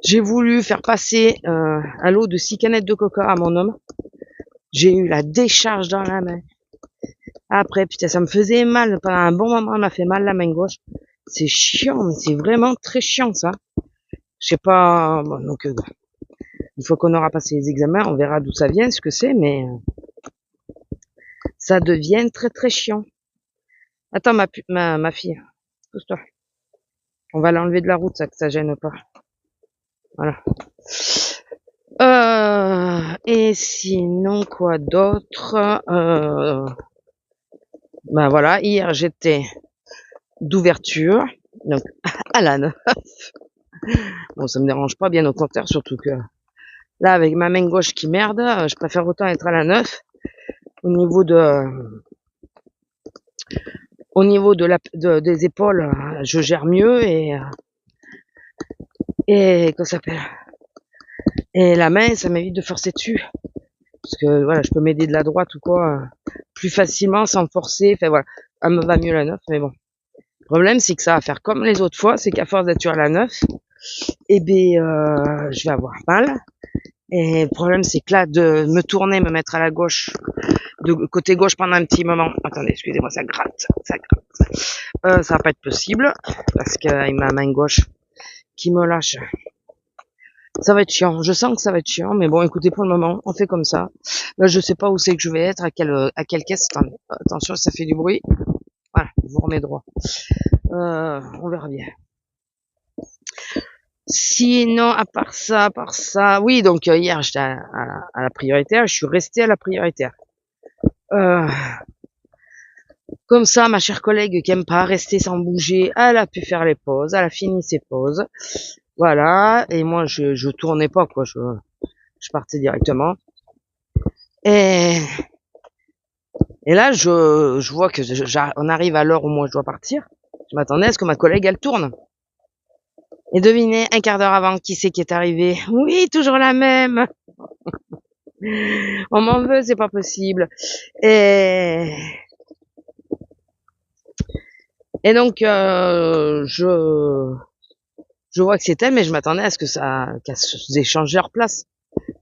J'ai voulu faire passer un lot de 6 canettes de coca à mon homme. J'ai eu la décharge dans la main. Après, putain, ça me faisait mal. Pendant un bon moment, elle m'a fait mal la main gauche. C'est chiant, mais c'est vraiment très chiant, ça. Je sais pas, bon, donc, une fois qu'on aura passé les examens, on verra d'où ça vient, ce que c'est, mais ça devient très très chiant. Attends, ma fille, pousse-toi. On va l'enlever de la route, ça, que ça gêne pas. Voilà. Et sinon, quoi d'autre? Ben voilà, hier j'étais d'ouverture. Donc, à la 9. Bon, ça me dérange pas, bien au contraire, surtout que là, avec ma main gauche qui merde, je préfère autant être à la 9. Au niveau des épaules, je gère mieux et comment ça s'appelle? Et la main, ça m'évite de forcer dessus. Parce que voilà, je peux m'aider de la droite ou quoi, plus facilement sans forcer. Enfin voilà, elle me va mieux la 9, mais bon. Le problème, c'est que ça va faire comme les autres fois, c'est qu'à force d'être sur la 9, eh ben, je vais avoir mal. Et le problème, c'est que là, de me tourner, me mettre à la gauche, de côté gauche pendant un petit moment. Attendez, excusez-moi, ça gratte, ça gratte. Ça va pas être possible, parce qu'avec ma main gauche qui me lâche, ça va être chiant. Je sens que ça va être chiant, mais bon, écoutez, pour le moment, on fait comme ça. Là, je sais pas où c'est que je vais être, à quelle caisse. Attendez, attention, ça fait du bruit. Voilà, je vous remets droit. On verra bien. Sinon, à part ça, oui, donc hier, j'étais à la prioritaire, je suis restée à la prioritaire. Comme ça, ma chère collègue qui aime pas rester sans bouger, elle a pu faire les pauses, elle a fini ses pauses. Voilà, et moi, je tournais pas, quoi, je partais directement. Et là, je vois que on arrive à l'heure où moi je dois partir. Je m'attendais à ce que ma collègue, elle tourne. Et devinez, un quart d'heure avant, qui c'est qui est arrivé? Oui, toujours la même. On m'en veut, c'est pas possible. Et donc, je vois que c'est elle, mais je m'attendais à ce qu'elle se échange leur place.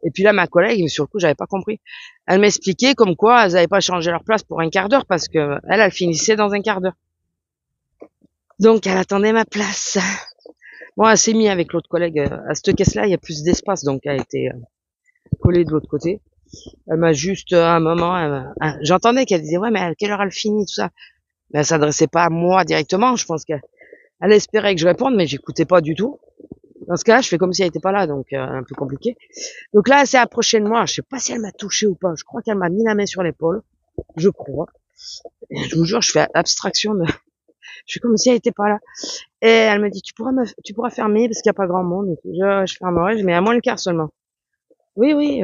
Et puis là, ma collègue, sur le coup, j'avais pas compris. Elle m'expliquait comme quoi elles avaient pas changé leur place pour un quart d'heure parce que elle finissait dans un quart d'heure. Donc, elle attendait ma place. Bon, elle s'est mise avec l'autre collègue. À cette caisse-là, il y a plus d'espace, donc elle a été collée de l'autre côté. Elle m'a juste, à un moment, j'entendais qu'elle disait, ouais, mais à quelle heure elle finit, tout ça. Mais elle s'adressait pas à moi directement. Je pense qu'elle espérait que je réponde, mais j'écoutais pas du tout. Dans ce cas-là, je fais comme si elle était pas là, donc un peu compliqué. Donc là, elle s'est approchée de moi. Je sais pas si elle m'a touché ou pas. Je crois qu'elle m'a mis la main sur l'épaule. Je crois. Et je vous jure, je fais abstraction de... Je fais comme si elle était pas là. Et elle me dit, tu pourras fermer parce qu'il y a pas grand monde. Et tout. Je fermerai, mais à moins le quart seulement. Oui, oui.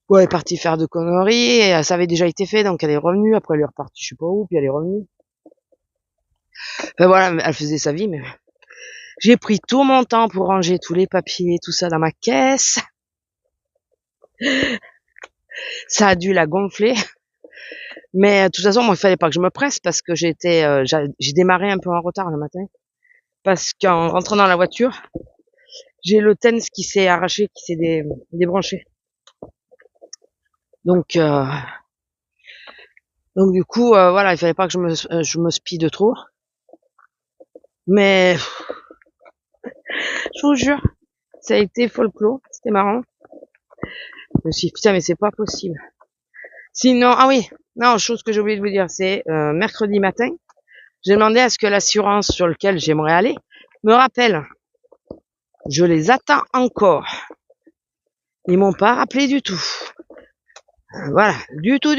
Ouais, elle est partie faire de conneries. Et ça avait déjà été fait, donc elle est revenue. Après, elle est repartie, je sais pas où, puis elle est revenue. Enfin voilà, elle faisait sa vie, mais j'ai pris tout mon temps pour ranger tous les papiers, tout ça dans ma caisse. Ça a dû la gonfler. Mais de toute façon, moi, il fallait pas que je me presse parce que j'ai démarré un peu en retard le matin. Parce qu'en rentrant dans la voiture, j'ai le TENS qui s'est arraché, qui s'est débranché. Donc du coup, voilà, il fallait pas que je me speede trop. Mais je vous jure, ça a été folklore, c'était marrant. Je me suis dit, putain, mais c'est pas possible. Sinon, ah oui, non, chose que j'ai oublié de vous dire, c'est mercredi matin, j'ai demandé à ce que l'assurance sur laquelle j'aimerais aller me rappelle. Je les attends encore. Ils m'ont pas rappelé du tout. Voilà, du tout.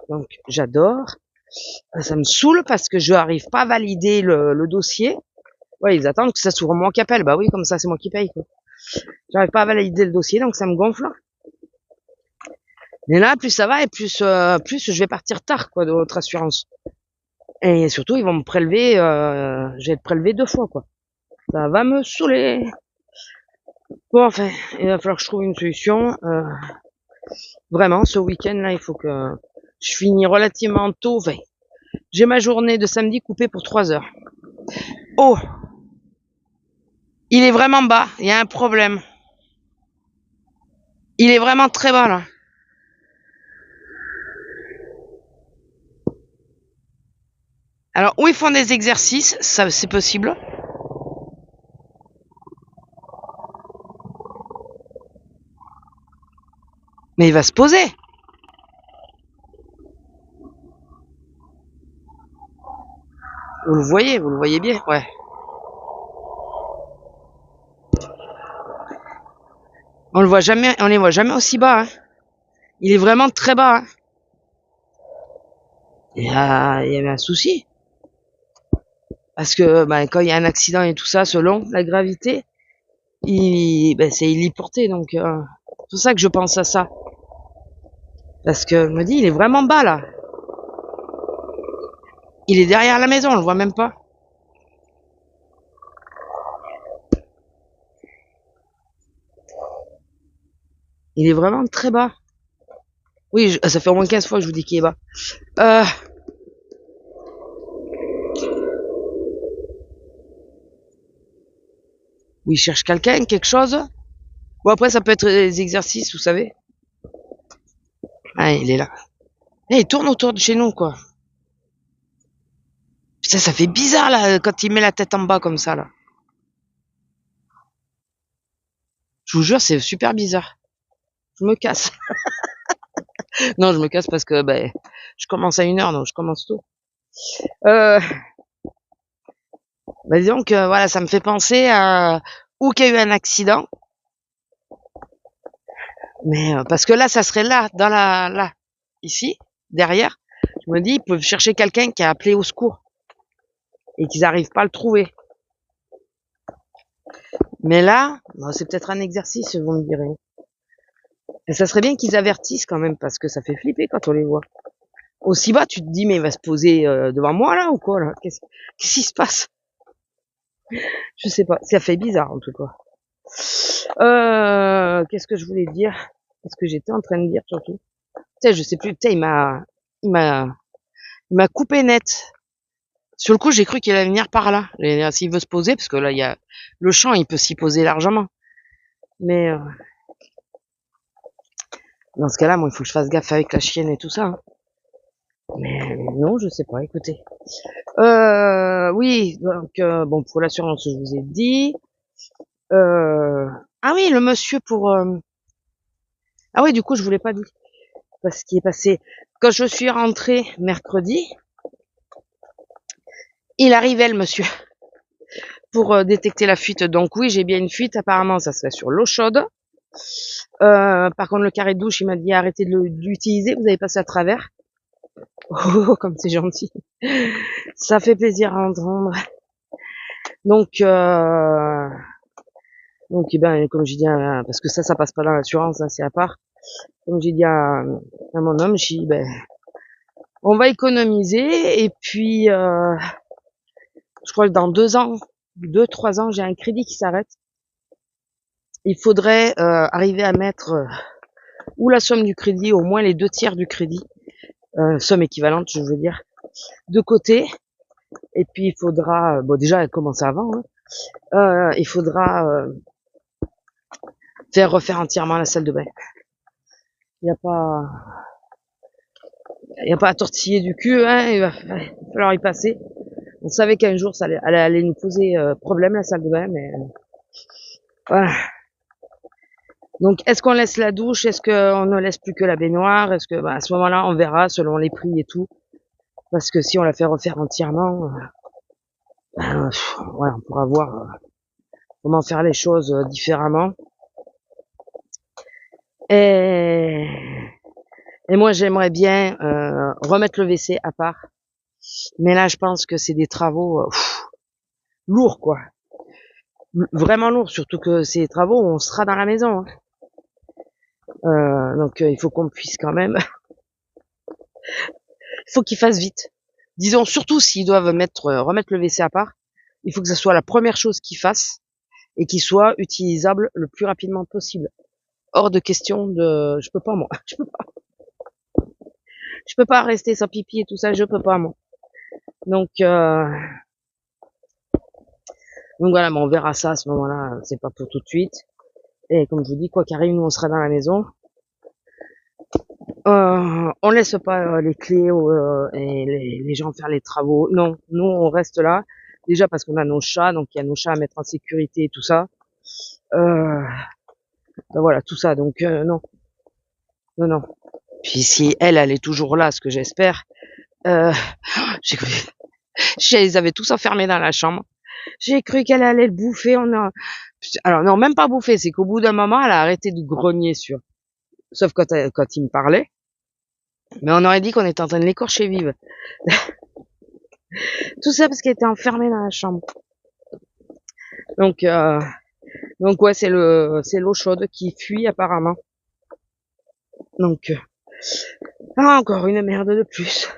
Donc, j'adore. Ça me saoule parce que je n'arrive pas à valider le dossier. Ouais, ils attendent que ça soit moi qui appelle. Bah oui, comme ça, c'est moi qui paye, quoi. J'arrive pas à valider le dossier, donc ça me gonfle. Mais là, plus ça va et plus je vais partir tard, quoi, de votre assurance. Et surtout, ils vont me prélever, je vais être prélevé 2 fois, quoi. Ça va me saouler. Bon, enfin, il va falloir que je trouve une solution. Vraiment, ce week-end, là, il faut que je finis relativement tôt. Enfin, j'ai ma journée de samedi coupée pour 3 heures. Oh! Il est vraiment bas. Il y a un problème. Il est vraiment très bas, là. Alors, où ils font des exercices, ça, c'est possible. Mais il va se poser. Vous le voyez bien, ouais. On les voit jamais aussi bas, hein. Il est vraiment très bas, hein. Il y avait un souci. Parce que quand il y a un accident et tout ça, selon la gravité, c'est héliporté. Donc c'est pour ça que je pense à ça. Parce que je me dis, il est vraiment bas là. Il est derrière la maison, on le voit même pas. Il est vraiment très bas. Oui, ça fait au moins 15 fois que je vous dis qu'il est bas. Oui, il cherche quelqu'un, quelque chose. Bon, après, ça peut être des exercices, vous savez. Ah, il est là. Il tourne autour de chez nous, quoi. Putain, ça fait bizarre, là, quand il met la tête en bas, comme ça, là. Je vous jure, c'est super bizarre. Je me casse. Non, je me casse parce que, je commence à 1h, donc je commence tôt. Disons que, voilà, ça me fait penser à où qu'il y a eu un accident. Mais, parce que là, ça serait là, là, ici, derrière. Je me dis, ils peuvent chercher quelqu'un qui a appelé au secours. Et qu'ils n'arrivent pas à le trouver. Mais là, c'est peut-être un exercice, vous me direz. Et ça serait bien qu'ils avertissent quand même, parce que ça fait flipper quand on les voit. Aussi bas, tu te dis, mais il va se poser devant moi là ou quoi là? Qu'est-ce qui se passe? Je sais pas. Ça fait bizarre en tout cas. Qu'est-ce que je voulais dire? Qu'est-ce que j'étais en train de dire surtout? Putain, je sais plus. Putain, il m'a coupé net. Sur le coup, j'ai cru qu'il allait venir par là. S'il veut se poser, parce que là, il y a le champ, il peut s'y poser largement. Mais dans ce cas-là, moi, il faut que je fasse gaffe avec la chienne et tout ça. Hein. Mais non, je sais pas. Écoutez. Oui, donc bon, pour l'assurance, je vous ai dit. Ah oui, le monsieur pour. Ah oui, du coup, je vous l'ai pas dit. Parce qu'il est passé. Quand je suis rentrée mercredi, il arrivait le monsieur pour détecter la fuite. Donc oui, j'ai bien une fuite. Apparemment, ça serait sur l'eau chaude. Par contre, le carré de douche, il m'a dit arrêtez de l'utiliser. Vous avez passé à travers. Oh, comme c'est gentil. Ça fait plaisir à entendre. Donc, comme j'ai dit, parce que ça passe pas dans l'assurance, hein, c'est à part. Comme j'ai dit à mon homme, j'ai dit, on va économiser et puis, je crois que dans 2, 3 ans, j'ai un crédit qui s'arrête. Il faudrait arriver à mettre ou la somme du crédit, au moins les 2 tiers du crédit, somme équivalente, je veux dire, de côté. Et puis il faudra, déjà commencer avant. Hein, il faudra refaire entièrement la salle de bain. Il y a pas à tortiller du cul, hein, il va falloir y passer. On savait qu'un jour ça allait nous poser problème la salle de bain, mais voilà. Donc est-ce qu'on laisse la douche, est-ce qu'on ne laisse plus que la baignoire, est-ce que à ce moment-là on verra selon les prix et tout, parce que si on la fait refaire entièrement, voilà, on pourra voir comment faire les choses différemment. Et moi j'aimerais bien remettre le WC à part, mais là je pense que c'est des travaux lourds quoi. Vraiment lourd, surtout que c'est des travaux où on sera dans la maison. Hein. Donc il faut qu'on puisse quand même. Il faut qu'ils fassent vite. Disons surtout s'ils doivent remettre le WC à part, il faut que ça soit la première chose qu'ils fassent et qu'il soit utilisable le plus rapidement possible. Hors de question de, je peux pas moi, je peux pas rester sans pipi et tout ça, je peux pas moi. Donc voilà, mais on verra ça à ce moment-là, c'est pas pour tout de suite. Et comme je vous dis, quoi qu'arrive, nous on sera dans la maison. On laisse pas les clés et les gens faire les travaux. Non, nous on reste là. Déjà parce qu'on a nos chats, donc il y a nos chats à mettre en sécurité et tout ça. Voilà, tout ça. Donc non, non. Puis si elle est toujours là, ce que j'espère. J'ai cru, je les avais tous enfermés dans la chambre. J'ai cru qu'elle allait le bouffer. Alors non, même pas bouffer. C'est qu'au bout d'un moment, elle a arrêté de grogner sauf quand il me parlait. Mais on aurait dit qu'on était en train de l'écorcher vive. Tout ça parce qu'elle était enfermée dans la chambre. Donc, ouais, c'est l'eau chaude qui fuit apparemment. Donc, encore une merde de plus.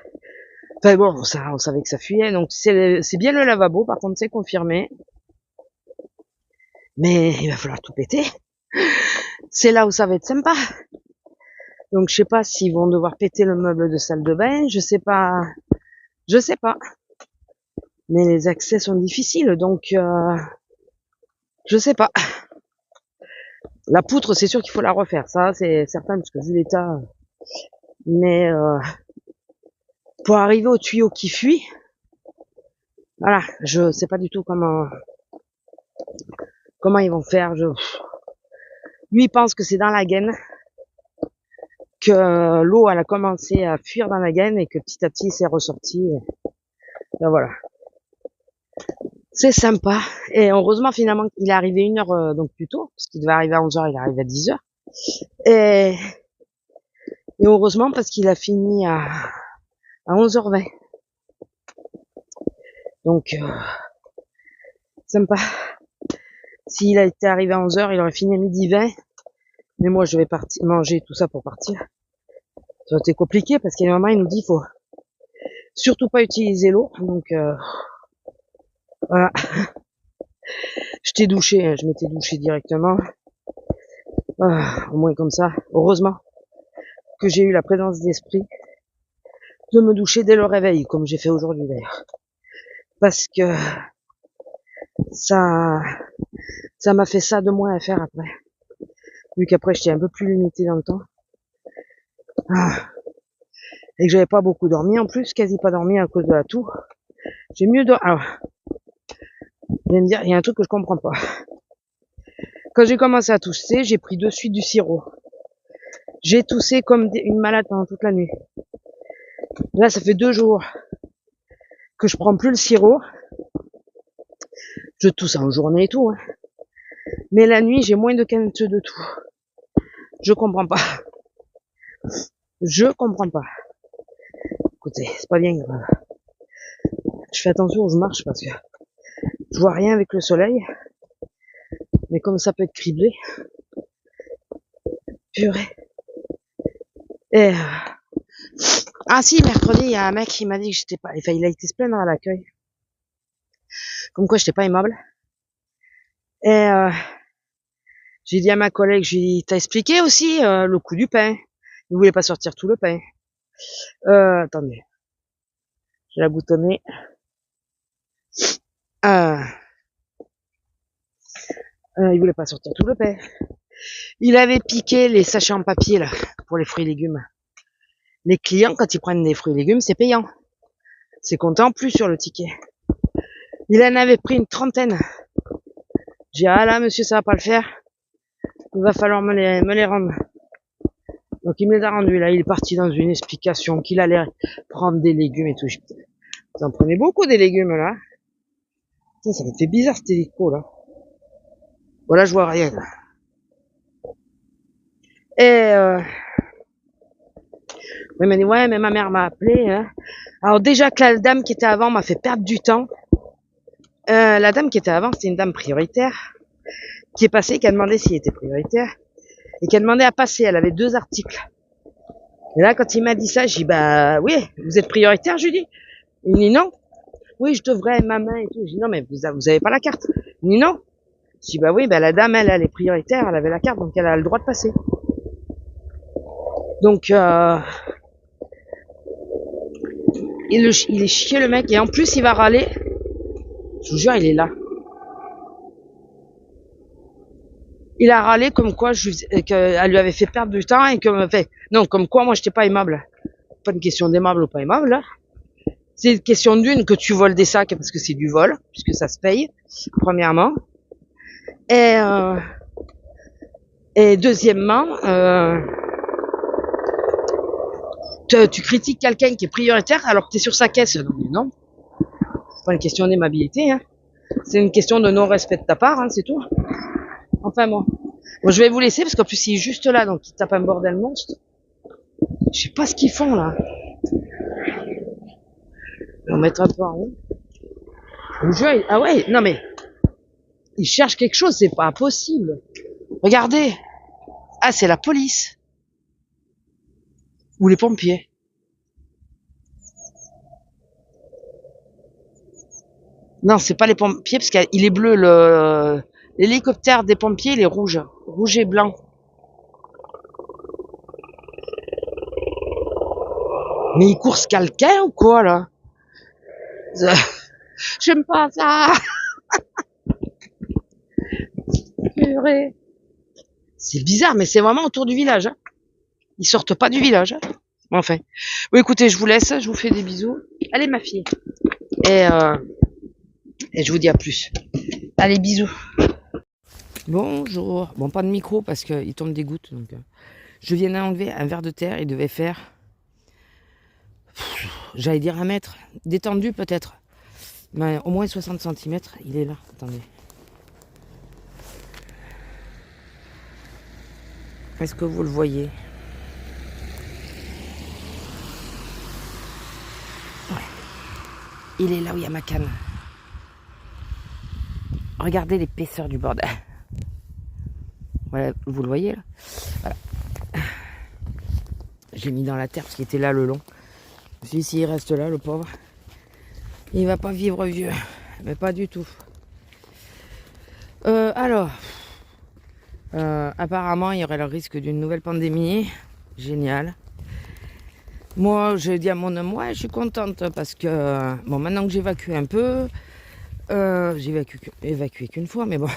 Enfin bon, on savait que ça fuyait. Donc c'est bien le lavabo, par contre c'est confirmé. Mais il va falloir tout péter. C'est là où ça va être sympa. Donc je sais pas s'ils vont devoir péter le meuble de salle de bain, je sais pas. Mais les accès sont difficiles, donc je sais pas. La poutre, c'est sûr qu'il faut la refaire, ça c'est certain, parce que vu l'état. Mais pour arriver au tuyau qui fuit, voilà, je sais pas du tout comment ils vont faire. Lui il pense que c'est dans la gaine, que l'eau elle a commencé à fuir dans la gaine et que petit à petit c'est ressorti. Ben voilà. C'est sympa. Et heureusement finalement il est arrivé 1 heure donc plus tôt, parce qu'il devait arriver à 11h, il arrive à 10h. Et heureusement parce qu'il a fini à 11h20. Donc sympa. S'il a été arrivé à 11h, il aurait fini à 12h20. Mais moi je vais partir manger tout ça pour partir. Ça a été compliqué parce qu'à un moment il nous dit faut surtout pas utiliser l'eau. Donc voilà. Je m'étais douché directement. Au moins comme ça. Heureusement que j'ai eu la présence d'esprit de me doucher dès le réveil, comme j'ai fait aujourd'hui d'ailleurs. Parce que ça m'a fait ça de moins à faire après. Vu qu'après j'étais un peu plus limité dans le temps. Et que j'avais pas beaucoup dormi en plus, quasi pas dormi à cause de la toux. J'ai mieux dormi. Alors, vous allez me dire, il y a un truc que je comprends pas. Quand j'ai commencé à tousser, j'ai pris de suite du sirop. J'ai toussé comme une malade pendant toute la nuit. Là, ça fait 2 jours que je prends plus le sirop. Je tousse en journée et tout, hein. Mais la nuit, j'ai moins de quinte de tout. Je comprends pas. Je comprends pas. Écoutez, c'est pas bien grave. Je fais attention où je marche parce que je vois rien avec le soleil. Mais comme ça peut être criblé. Purée. Et ah si, mercredi, il y a un mec qui m'a dit que j'étais pas... Enfin, il a été se plaindre à l'accueil. Comme quoi, j'étais pas aimable. Et j'ai dit à ma collègue, j'ai dit, t'as expliqué aussi le coût du pain. Il voulait pas sortir tout le pain. Attendez. J'ai la boutonnée. Il voulait pas sortir tout le pain. Il avait piqué les sachets en papier, là, pour les fruits et légumes. Les clients, quand ils prennent des fruits et légumes, c'est payant. C'est compté en plus sur le ticket. Il en avait pris une 30aine. J'ai dit, ah là, monsieur, ça va pas le faire. Il va falloir me les rendre. Donc, il me les a rendus. Là, il est parti dans une explication qu'il allait prendre des légumes et tout. Vous en prenez beaucoup des légumes, là. Putain, ça me fait bizarre, cet hélico, là. Voilà, je vois rien, là. Et il m'a dit, ouais, mais ma mère m'a appelé, hein. Alors, déjà que la dame qui était avant m'a fait perdre du temps. La dame qui était avant, c'était une dame prioritaire, qui est passée, qui a demandé s'il était prioritaire, et qui a demandé à passer. Elle avait 2 articles. Et là, quand il m'a dit ça, j'ai dit, bah oui, vous êtes prioritaire, je lui dis. Il me dit non. Oui, je devrais ma main et tout. J'ai dit non, mais vous avez pas la carte. Il me dit non. Je dis bah oui, bah la dame, elle est prioritaire, elle avait la carte, donc elle a le droit de passer. Donc, il est chier le mec, et en plus il va râler. Je vous jure, il est là. Il a râlé comme quoi qu'elle lui avait fait perdre du temps et que, enfin, non, comme quoi moi j'étais pas aimable. Pas une question d'aimable ou pas aimable, là. C'est une question d'une que tu voles des sacs parce que c'est du vol, puisque ça se paye, premièrement. Et deuxièmement, tu critiques quelqu'un qui est prioritaire alors que tu es sur sa caisse. Non, c'est pas une question d'aimabilité, hein. C'est une question de non-respect de ta part, hein, c'est tout. Enfin bon, je vais vous laisser parce qu'en plus il est juste là, donc il tape un bordel monstre. Je sais pas ce qu'ils font là. Je vais en mettre un peu en haut. Ah ouais, non mais, ils cherchent quelque chose, c'est pas possible. Regardez. Ah, c'est la police. Ou les pompiers. Non, c'est pas les pompiers, parce qu'il est bleu, l'hélicoptère des pompiers, il est rouge. Rouge et blanc. Mais ils courent quelqu'un ou quoi, là? J'aime pas ça. Purée. C'est bizarre, mais c'est vraiment autour du village. Hein. Ils sortent pas du village. Hein. Enfin. Bon, écoutez, je vous laisse. Je vous fais des bisous. Allez, ma fille. Et, euh, et je vous dis à plus. Allez, bisous. Bonjour. Bon, pas de micro parce qu'il tombe des gouttes. Donc, je viens d'enlever un verre de terre. Il devait faire, j'allais dire 1 mètre. Détendu peut-être. Mais au moins 60 cm. Il est là. Attendez. Est-ce que vous le voyez? Ouais. Il est là où il y a ma canne. Regardez l'épaisseur du bordel. Voilà, vous le voyez là. Voilà. J'ai mis dans la terre parce qu'il était là le long. Je me suis dit, s'il reste là, le pauvre, il va pas vivre vieux. Mais pas du tout. Apparemment, il y aurait le risque d'une nouvelle pandémie. Génial. Moi, je dis à mon homme, ouais, je suis contente parce que, bon, maintenant que j'évacue un peu, j'ai évacué qu'une fois, mais bon,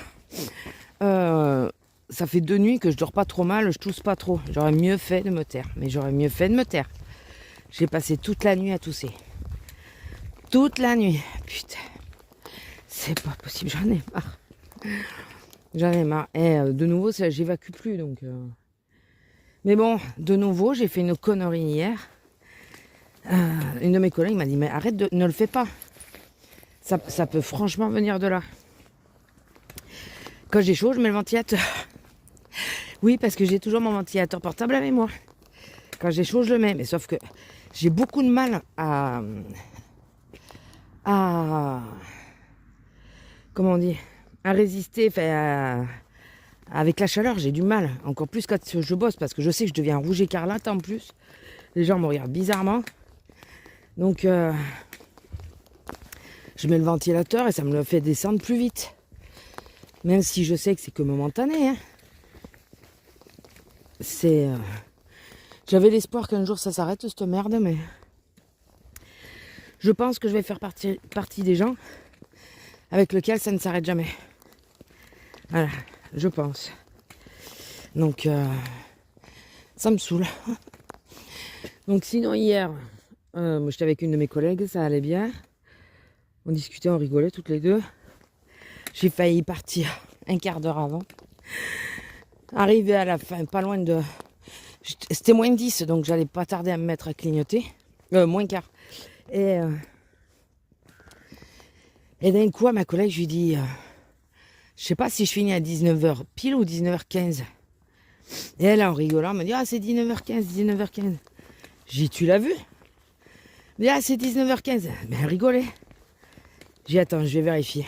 ça fait 2 nuits que je dors pas trop mal, je tousse pas trop. J'aurais mieux fait de me taire, mais j'aurais mieux fait de me taire. J'ai passé toute la nuit à tousser. Toute la nuit. Putain. C'est pas possible, j'en ai marre. J'en ai marre. Et de nouveau, j'évacue plus, donc... Mais bon, de nouveau, j'ai fait une connerie hier. Une de mes collègues m'a dit, mais arrête, ne le fais pas. Ça peut franchement venir de là. Quand j'ai chaud, je mets le ventilateur. Oui, parce que j'ai toujours mon ventilateur portable avec moi. Quand j'ai chaud, je le mets. Mais sauf que j'ai beaucoup de mal à comment on dit, à résister, avec la chaleur, j'ai du mal. Encore plus quand je bosse, parce que je sais que je deviens rouge écarlate en plus. Les gens me regardent bizarrement. Donc, je mets le ventilateur et ça me le fait descendre plus vite. Même si je sais que c'est que momentané. Hein. J'avais l'espoir qu'un jour ça s'arrête, cette merde, mais... Je pense que je vais faire partie des gens avec lesquels ça ne s'arrête jamais. Voilà, je pense. Donc, ça me saoule. Donc sinon, hier, moi j'étais avec une de mes collègues, ça allait bien. On discutait, on rigolait toutes les deux. J'ai failli partir un quart d'heure avant. Arrivé à la fin, pas loin de... C'était moins 10, donc j'allais pas tarder à me mettre à clignoter. Moins quart. Et d'un coup, à ma collègue, je lui dis... je sais pas si je finis à 19h pile ou 19h15. Et elle, en rigolant, me dit, ah, c'est 19h15, 19h15. J'ai dit, tu l'as vu? Elle me dit, ah, c'est 19h15. Mais elle rigolait. J'ai dit, attends, je vais vérifier.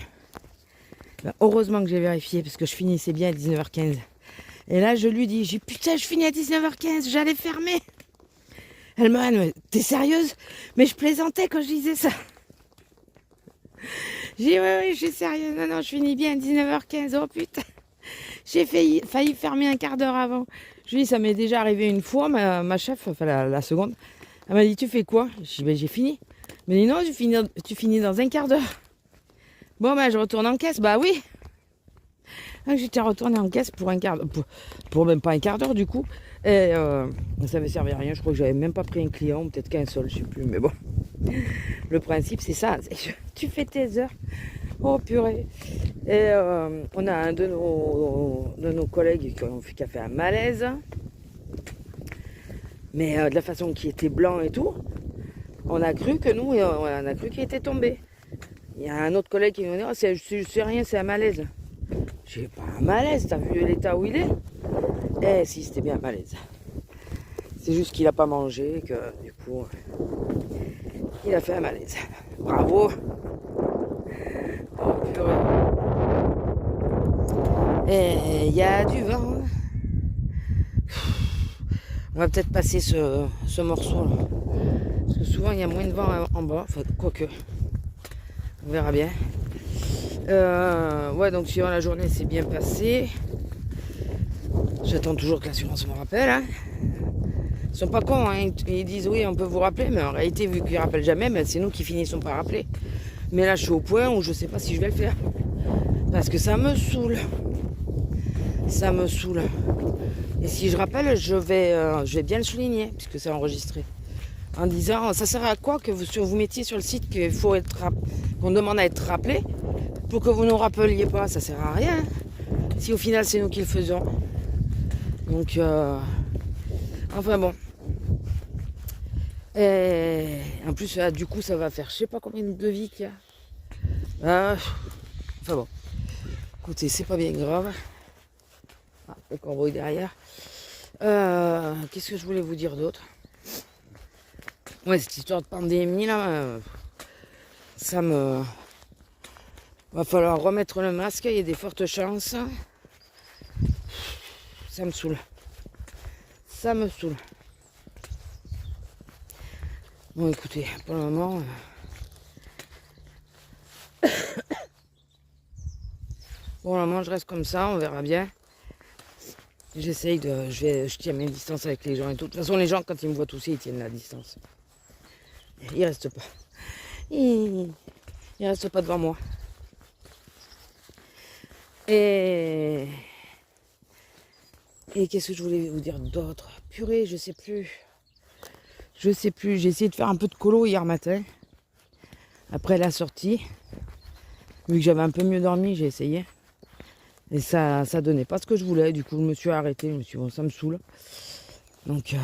Ben, heureusement que j'ai vérifié, parce que je finissais bien à 19h15. Et là, je lui dis, j'ai dit, putain, je finis à 19h15, j'allais fermer. Elle me dit, t'es sérieuse? Mais je plaisantais quand je disais ça. J'ai dit, oui, je suis sérieuse. Non, je finis bien à 19h15. Oh putain. J'ai failli fermer un quart d'heure avant. Je lui dis, ça m'est déjà arrivé une fois, ma chef, enfin la seconde, elle m'a dit, tu fais quoi? J'ai dit, ben, j'ai fini. Elle m'a dit, non, tu finis dans un quart d'heure. Bon, ben, je retourne en caisse. Bah oui. Donc, j'étais retourné en caisse pour un quart d'heure. Pour même pas un quart d'heure, du coup. Et ça ne servait à rien. Je crois que j'avais même pas pris un client, peut-être qu'un seul, je sais plus. Mais bon. Le principe, c'est ça. Tu fais tes heures. Oh purée. Et on a un de nos collègues qui a fait un malaise. Mais de la façon qu'il était blanc et tout, on a cru que nous, on a cru qu'il était tombé. Il y a un autre collègue qui nous dit, oh, je sais rien, c'est un malaise. J'ai pas un malaise, t'as vu l'état où il est? Eh si, c'était bien un malaise. C'est juste qu'il a pas mangé et que du coup, il a fait un malaise. Bravo. Oh, purée. Et il y a du vent. On va peut-être passer ce morceau là. Parce que souvent il y a moins de vent en bas. Enfin, quoique. On verra bien. Ouais, donc suivant la journée, c'est bien passé. J'attends toujours que l'assurance me rappelle. Hein. Ils sont pas cons, hein. Ils disent oui, on peut vous rappeler, mais en réalité, vu qu'ils rappellent jamais, ben, c'est nous qui finissons par rappeler. Mais là, je suis au point où je sais pas si je vais le faire. Parce que ça me saoule. Ça me saoule. Et si je rappelle, je vais bien le souligner, puisque c'est enregistré. En disant, ça sert à quoi que vous mettiez sur le site qu'il faut qu'on demande à être rappelé pour que vous nous rappeliez pas? Ça sert à rien. Si au final, c'est nous qui le faisons. Donc, enfin bon. Et en plus, du coup, ça va faire je sais pas combien de devis qu'il y a. Enfin bon. Écoutez, c'est pas bien grave. Ah, le corbeau derrière. Qu'est-ce que je voulais vous dire d'autre? Ouais, cette histoire de pandémie là, ça me... Va falloir remettre le masque, il y a des fortes chances. Ça me saoule. Ça me saoule. Bon, écoutez, pour le moment... Pour le moment, je reste comme ça, on verra bien. J'essaye de... Je tiens mes distances avec les gens et tout. De toute façon, les gens, quand ils me voient tousser, ils tiennent la distance. Ils restent pas. Ils restent pas devant moi. Et qu'est-ce que je voulais vous dire d'autre? Purée, je sais plus. Je sais plus. J'ai essayé de faire un peu de colo hier matin. Après la sortie. Vu que j'avais un peu mieux dormi, j'ai essayé. Et ça donnait pas ce que je voulais. Du coup, je me suis arrêté. Je me suis dit, bon, ça me saoule. Donc,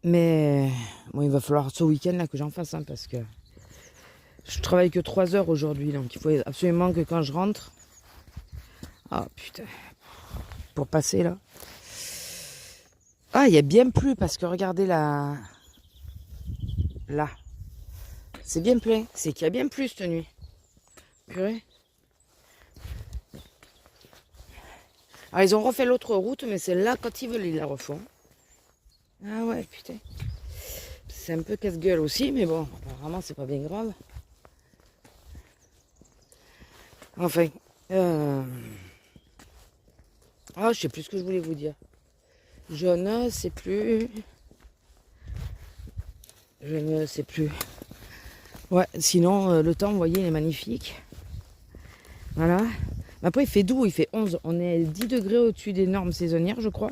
mais bon, il va falloir ce week-end là que j'en fasse, hein, parce que je travaille que 3 heures aujourd'hui. Donc, il faut absolument que quand je rentre... Ah, putain. Pour passer là. Ah, il y a bien plu parce que regardez là. Là. C'est bien plein. C'est qu'il y a bien plu cette nuit. Purée. Alors, ils ont refait l'autre route, mais celle-là, quand ils veulent, ils la refont. Ah ouais, putain. C'est un peu casse-gueule aussi, mais bon, apparemment, c'est pas bien grave. Enfin. Ah, je sais plus ce que je voulais vous dire. Je ne sais plus. Je ne sais plus. Ouais, sinon, le temps, vous voyez, il est magnifique. Voilà. Après, il fait doux, il fait 11. On est 10 degrés au-dessus des normes saisonnières, je crois,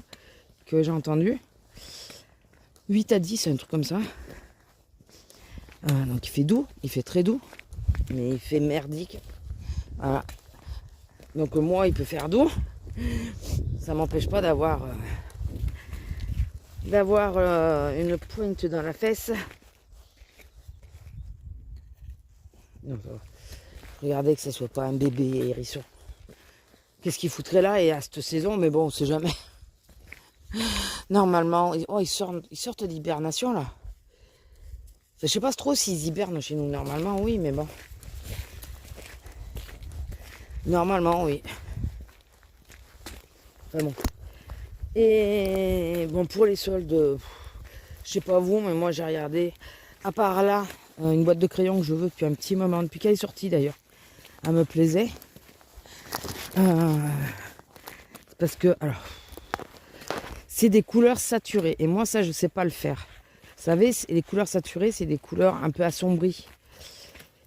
que j'ai entendu. 8 à 10, un truc comme ça. Donc, il fait doux, il fait très doux. Mais il fait merdique. Voilà. Donc, moi, il peut faire doux. Ça m'empêche pas d'avoir une pointe dans la fesse. Non, regardez que ce soit pas un bébé hérisson. Qu'est-ce qu'il foutrait là et à cette saison, mais bon, on sait jamais. Normalement, oh, ils sortent d'hibernation là. Enfin, je sais pas trop s'ils hibernent chez nous. Normalement, oui, mais bon. Normalement, oui. Enfin bon. Et bon, pour les soldes, je sais pas vous, mais moi j'ai regardé. À part là, une boîte de crayons que je veux depuis un petit moment, depuis qu'elle est sortie d'ailleurs. Elle me plaisait. Parce que, alors, c'est des couleurs saturées. Et moi, ça, je sais pas le faire. Vous savez, les couleurs saturées, c'est des couleurs un peu assombries.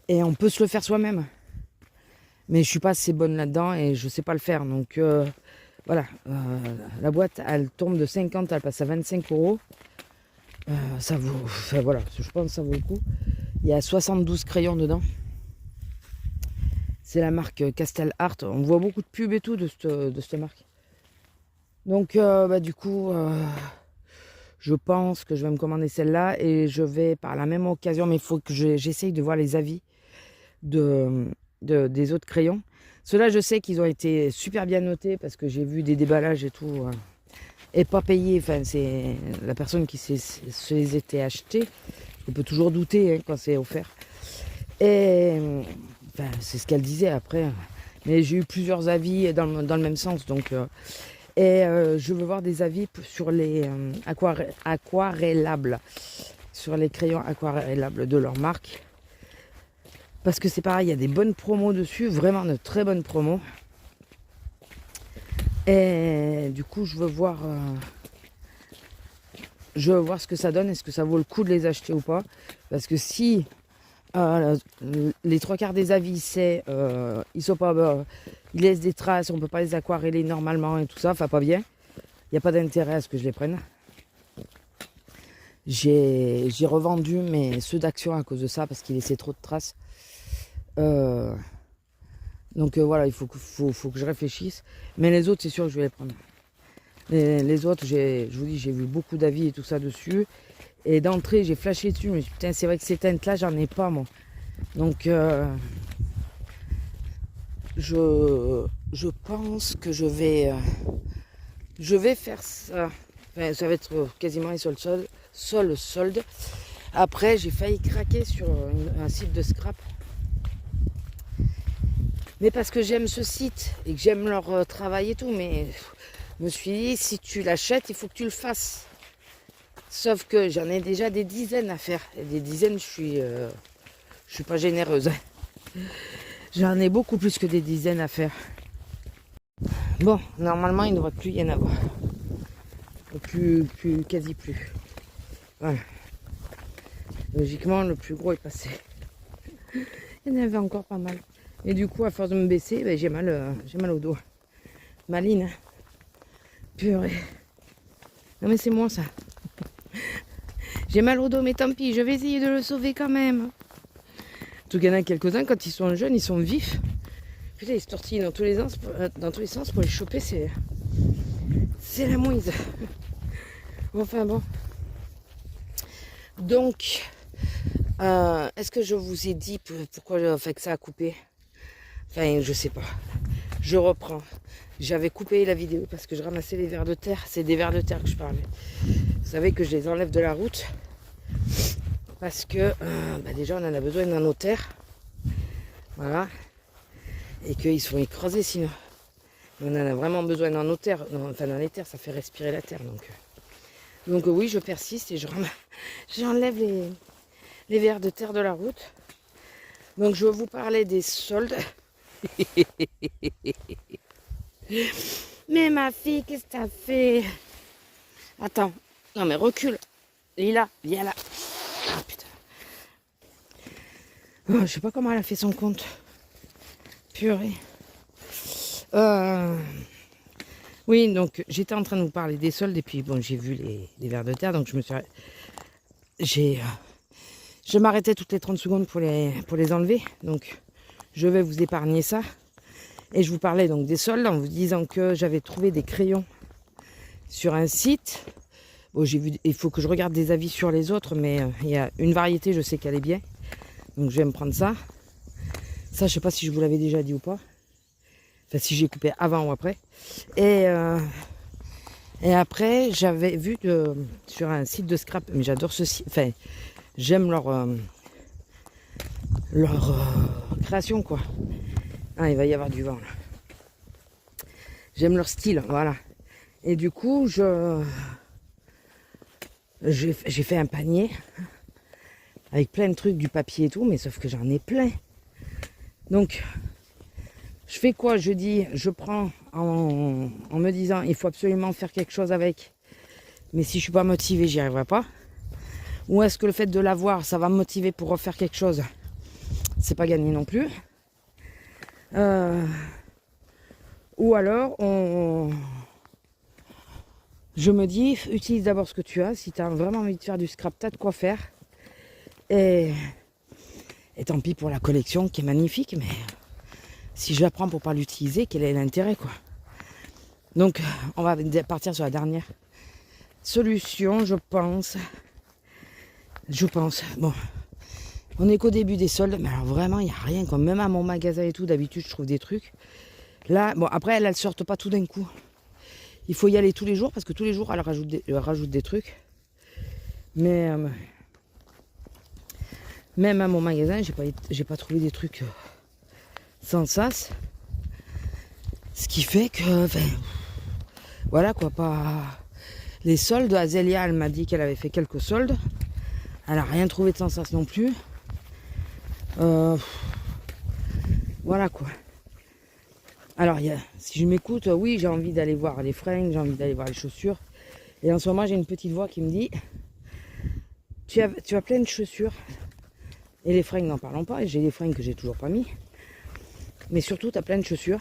Et on peut se le faire soi-même. Mais je suis pas assez bonne là-dedans et je sais pas le faire. Donc, voilà. La boîte, elle tombe de 50, elle passe à 25 euros. Ça vaut... Enfin, voilà, je pense que ça vaut le coup. Il y a 72 crayons dedans. C'est la marque Castel Art. On voit beaucoup de pubs et tout de cette marque. Donc, du coup, je pense que je vais me commander celle-là. Et je vais, par la même occasion, mais il faut que j'essaye de voir les avis des autres crayons. Ceux-là, je sais qu'ils ont été super bien notés parce que j'ai vu des déballages et tout. Et pas payés. Enfin, c'est la personne qui se les était achetés. On peut toujours douter hein, quand c'est offert. Et enfin, c'est ce qu'elle disait après. Mais j'ai eu plusieurs avis dans le même sens. Donc, je veux voir des avis sur les aquarellables. Sur les crayons aquarellables de leur marque. Parce que c'est pareil, il y a des bonnes promos dessus. Vraiment de très bonnes promos. Et du coup, je veux voir ce que ça donne. Est-ce que ça vaut le coup de les acheter ou pas? Parce que si les trois quarts des avis, c'est ils sont pas, ils laissent des traces, on peut pas les aquareller normalement et tout ça, enfin pas bien. Il n'y a pas d'intérêt à ce que je les prenne. J'ai revendu ceux d'Action à cause de ça parce qu'ils laissaient trop de traces. Donc voilà, il faut que je réfléchisse. Mais les autres, c'est sûr que je vais les prendre. Les autres, je vous dis, j'ai vu beaucoup d'avis et tout ça dessus. Et d'entrée, j'ai flashé dessus. Mais putain, c'est vrai que ces teintes-là, j'en ai pas, moi. Donc, je pense que je vais faire ça. Enfin, ça va être quasiment les soldes. Après, j'ai failli craquer sur un site de scrap. Mais parce que j'aime ce site et que j'aime leur travail et tout. Mais je me suis dit, si tu l'achètes, il faut que tu le fasses. Sauf que j'en ai déjà des dizaines à faire. Et des dizaines, je suis pas généreuse. J'en ai beaucoup plus que des dizaines à faire. Bon, normalement, il ne devrait plus y en avoir. Quasi plus. Voilà. Logiquement, le plus gros est passé. Il y en avait encore pas mal. Et du coup, à force de me baisser, ben, j'ai mal au dos. Maline. Hein. Purée. Non mais c'est moi ça. J'ai mal au dos, mais tant pis, je vais essayer de le sauver quand même. En tout cas, il y en a quelques-uns, quand ils sont jeunes, ils sont vifs. Putain, ils se tortillent dans tous les sens pour les choper, c'est la mouise. Enfin bon. Donc, est-ce que je vous ai dit pourquoi j'ai fait que ça a coupé? Enfin, je sais pas. Je reprends. J'avais coupé la vidéo parce que je ramassais les vers de terre. C'est des vers de terre que je parlais. Vous savez que je les enlève de la route. Parce que déjà on en a besoin dans nos terres. Voilà. Et qu'ils sont écrasés sinon. On en a vraiment besoin dans nos terres. Enfin dans les terres, ça fait respirer la terre. Donc oui, je persiste et j'enlève les vers de terre de la route. Donc je vais vous parler des soldes. Mais ma fille, qu'est-ce que t'as fait? Attends. Non mais recule. Lila, viens là. Ah putain. Oh, je sais pas comment elle a fait son compte. Purée. Oui, donc j'étais en train de vous parler des soldes et puis bon, j'ai vu les vers de terre, donc je m'arrêtais toutes les 30 secondes pour les enlever. Donc je vais vous épargner ça. Et je vous parlais donc des soldes en vous disant que j'avais trouvé des crayons sur un site. Bon, il faut que je regarde des avis sur les autres, mais il y a une variété, je sais qu'elle est bien. Donc je vais me prendre ça. Ça, je sais pas si je vous l'avais déjà dit ou pas. Enfin, si j'ai coupé avant ou après. Et après, j'avais vu sur un site de scrap, mais j'adore ce site. Enfin, j'aime leur création, quoi. Ah, il va y avoir du vent, là. J'aime leur style, voilà. Et du coup, j'ai fait un panier avec plein de trucs, du papier et tout, mais sauf que j'en ai plein. Donc, je fais quoi? Je prends en me disant, il faut absolument faire quelque chose avec. Mais si je suis pas motivée, j'y arriverai pas. Ou est-ce que le fait de l'avoir, ça va me motiver pour refaire quelque chose? C'est pas gagné non plus. Ou alors, je me dis, utilise d'abord ce que tu as. Si tu as vraiment envie de faire du scrap, tu as de quoi faire. Et tant pis pour la collection qui est magnifique, mais si je la prends pour pas l'utiliser, quel est l'intérêt, quoi? Donc, on va partir sur la dernière solution, je pense. Bon, on est qu'au début des soldes, mais alors vraiment, il n'y a rien, quoi. Même à mon magasin et tout, d'habitude, je trouve des trucs. Là, bon, après, elles ne sortent pas tout d'un coup. Il faut y aller tous les jours, parce que tous les jours, elle rajoute des trucs. Mais Même à mon magasin, j'ai pas trouvé des trucs sans sas. Ce qui fait que, enfin, voilà quoi, pas... Les soldes, Azélia, elle m'a dit qu'elle avait fait quelques soldes. Elle a rien trouvé de sans sas non plus. Voilà quoi. Alors, si je m'écoute, oui, j'ai envie d'aller voir les fringues, j'ai envie d'aller voir les chaussures. Et en ce moment, j'ai une petite voix qui me dit, tu as plein de chaussures. Et les fringues, n'en parlons pas. J'ai des fringues que j'ai toujours pas mis. Mais surtout, tu as plein de chaussures,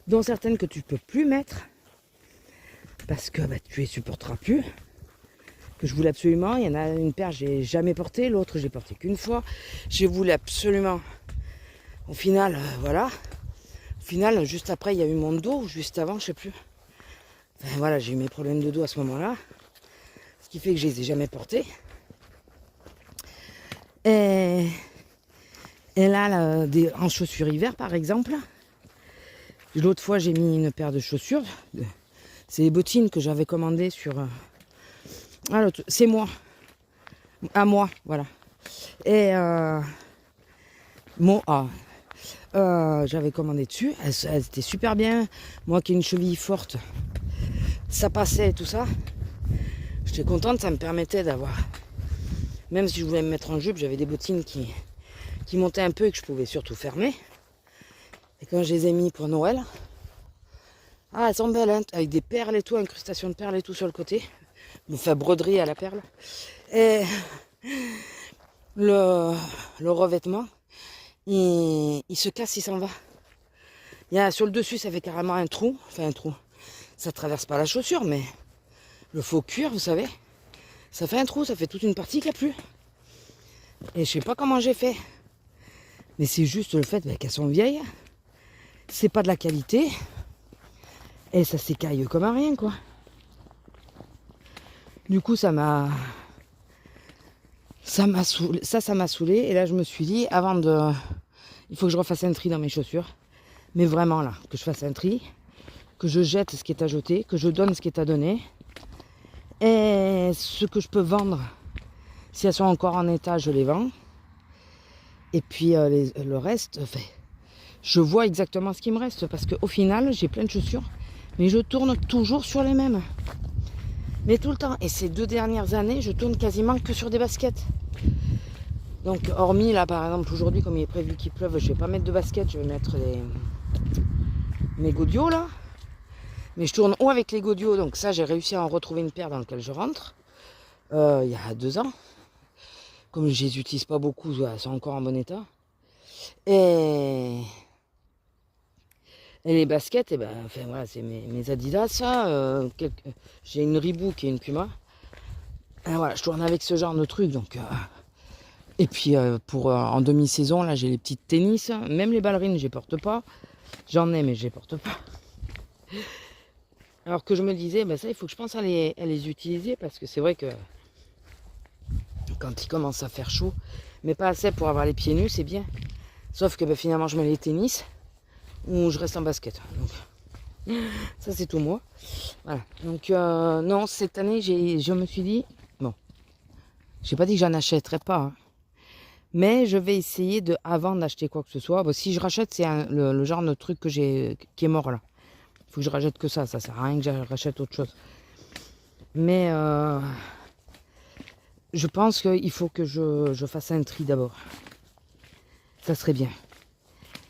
dont certaines que tu peux plus mettre. Parce que tu les supporteras plus. Que je voulais absolument. Il y en a une paire, j'ai jamais porté. L'autre, j'ai porté qu'une fois. Je voulais absolument. Au final, voilà. Au final, juste après, il y a eu mon dos, ou juste avant, je sais plus. Enfin, voilà, j'ai eu mes problèmes de dos à ce moment-là. Ce qui fait que je les ai jamais portés. Et là, en chaussures hiver, par exemple. L'autre fois, j'ai mis une paire de chaussures. C'est les bottines que j'avais commandées sur... c'est moi. À moi, voilà. Et... j'avais commandé dessus, elles étaient super bien. Moi qui ai une cheville forte, ça passait et tout ça. J'étais contente, ça me permettait d'avoir... Même si je voulais me mettre en jupe, j'avais des bottines qui montaient un peu et que je pouvais surtout fermer. Et quand je les ai mis pour Noël, elles sont belles, hein, avec des perles et tout, incrustation de perles et tout sur le côté. Enfin, broderie à la perle. Et le revêtement, il se casse, il s'en va. Sur le dessus, ça fait carrément un trou. Enfin, un trou. Ça traverse pas la chaussure, mais le faux cuir, vous savez, ça fait un trou, ça fait toute une partie qu'il n'y a plus. Et je sais pas comment j'ai fait. Mais c'est juste le fait qu'elles sont vieilles. C'est pas de la qualité. Et ça s'écaille comme à rien, quoi. Du coup, ça m'a saoulé. Et là, je me suis dit, il faut que je refasse un tri dans mes chaussures. Mais vraiment, là, que je fasse un tri. Que je jette ce qui est à jeter. Que je donne ce qui est à donner. Et ce que je peux vendre, si elles sont encore en état, je les vends. Et puis, le reste, je vois exactement ce qui me reste. Parce qu'au final, j'ai plein de chaussures. Mais je tourne toujours sur les mêmes. Mais tout le temps. Et ces 2 dernières années, je tourne quasiment que sur des baskets. Donc, hormis là, par exemple, aujourd'hui, comme il est prévu qu'il pleuve, je vais pas mettre de baskets, je vais mettre mes godillots là. Mais je tourne ou avec les godillots, donc ça, j'ai réussi à en retrouver une paire dans laquelle je rentre. Il y a 2 ans. Comme je les utilise pas beaucoup, elles sont encore en bon état. Et les baskets, voilà, c'est mes Adidas. J'ai une Reebok et une Puma. Et voilà, je tourne avec ce genre de truc. Donc, et puis en demi-saison, là, j'ai les petites tennis. Même les ballerines, je les porte pas. J'en ai, mais je les porte pas. Alors que je me disais, ça, il faut que je pense à les utiliser. Parce que c'est vrai que quand il commence à faire chaud, mais pas assez pour avoir les pieds nus, c'est bien. Sauf que finalement, je mets les tennis. Ou je reste en basket. Donc, ça c'est tout moi. Voilà. Donc non, cette année je me suis dit, bon, j'ai pas dit que j'en achèterais pas, hein, mais je vais essayer avant d'acheter quoi que ce soit. Bon, si je rachète, c'est le genre de truc qui est mort là. Il faut que je rachète que ça sert à rien que je rachète autre chose. Mais je pense qu'il faut que je fasse un tri d'abord. Ça serait bien.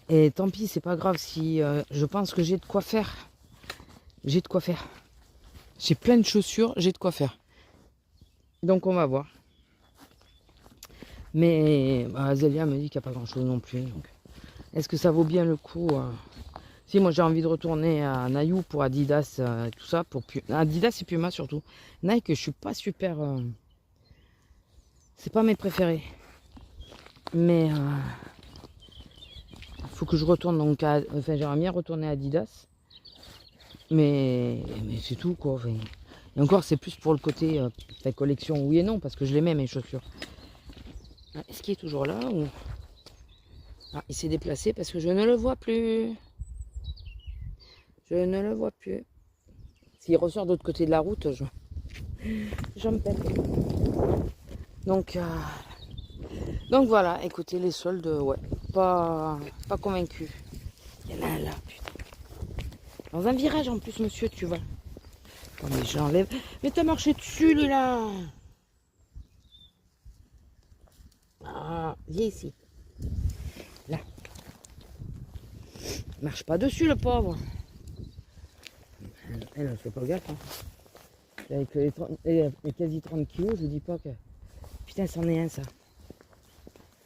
Et tant pis, c'est pas grave si je pense que j'ai de quoi faire. J'ai de quoi faire. J'ai plein de chaussures, j'ai de quoi faire. Donc on va voir. Mais Azélia me dit qu'il n'y a pas grand chose non plus. Donc, est-ce que ça vaut bien le coup Si moi j'ai envie de retourner à Nayou pour Adidas et tout ça, pour Adidas et Puma surtout. Nike, je suis pas super. C'est pas mes préférés. Mais faut que je retourne donc j'aimerais bien retourner à Adidas. Mais c'est tout quoi. Enfin, et encore c'est plus pour le côté collection oui et non parce que je les mets mes chaussures. Est-ce qu'il est toujours là ou... il s'est déplacé parce que je ne le vois plus. Je ne le vois plus. S'il ressort de l'autre côté de la route, je me perds. Donc Donc voilà, écoutez, les soldes, ouais, pas convaincu. Il y en a un là, putain. Dans un virage en plus, monsieur, tu vas. Oh, mais j'enlève. Mais t'as marché dessus, lui, là. Ah, viens ici. Là. Marche pas dessus, le pauvre. Elle ne fait pas gaffe. Hein. Avec les quasi 30 kilos, je vous dis pas que... Putain, c'en est un, ça.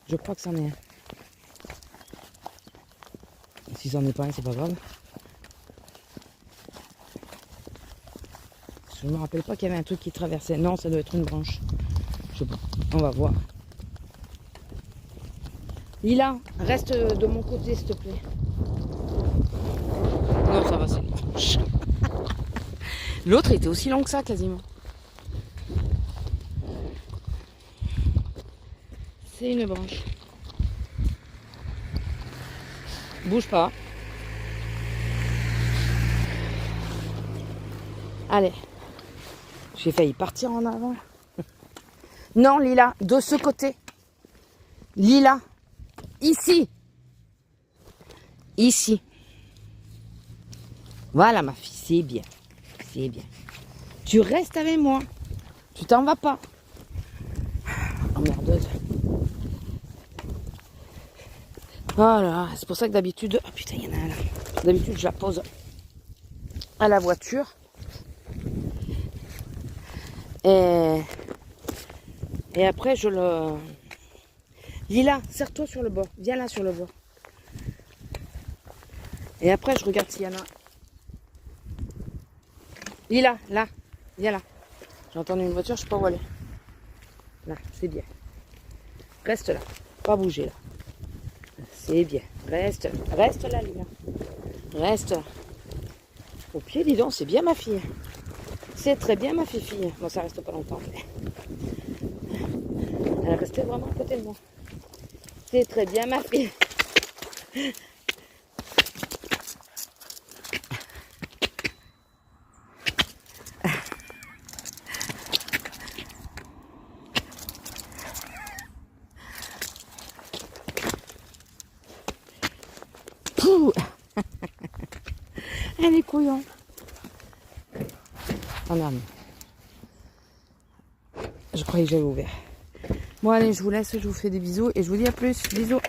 Je crois que c'en est un. Si c'en est pas un, c'est pas grave. Je me rappelle pas qu'il y avait un truc qui traversait. Non, ça doit être une branche. Je sais pas. On va voir. Lila, reste de mon côté, s'il te plaît. Non, ça va, c'est une branche. L'autre était aussi long que ça, quasiment. C'est une branche. Bouge pas. Allez. J'ai failli partir en avant. Non, Lila, de ce côté. Lila, ici. Ici. Voilà, ma fille, c'est bien. C'est bien. Tu restes avec moi. Tu t'en vas pas. Emmerdeuse. Voilà, c'est pour ça que d'habitude... Oh putain, il y en a un là. D'habitude, je la pose à la voiture. Et après, je le... Lila, serre-toi sur le bord. Viens là sur le bord. Et après, je regarde s'il y en a. Lila, là. Viens là. J'ai entendu une voiture, je sais pas où aller. Là, c'est bien. Reste là. Pas bouger là. C'est bien. Reste là, Lila. Reste là. Au pied, dis donc, c'est bien ma fille. C'est très bien ma fille. Bon, ça reste pas longtemps. Mais... Elle est restée vraiment à côté de moi. C'est très bien ma fille. Elle est couillon. Oh non. Je croyais que j'avais ouvert. Bon allez, je vous laisse, je vous fais des bisous et je vous dis à plus. Bisous.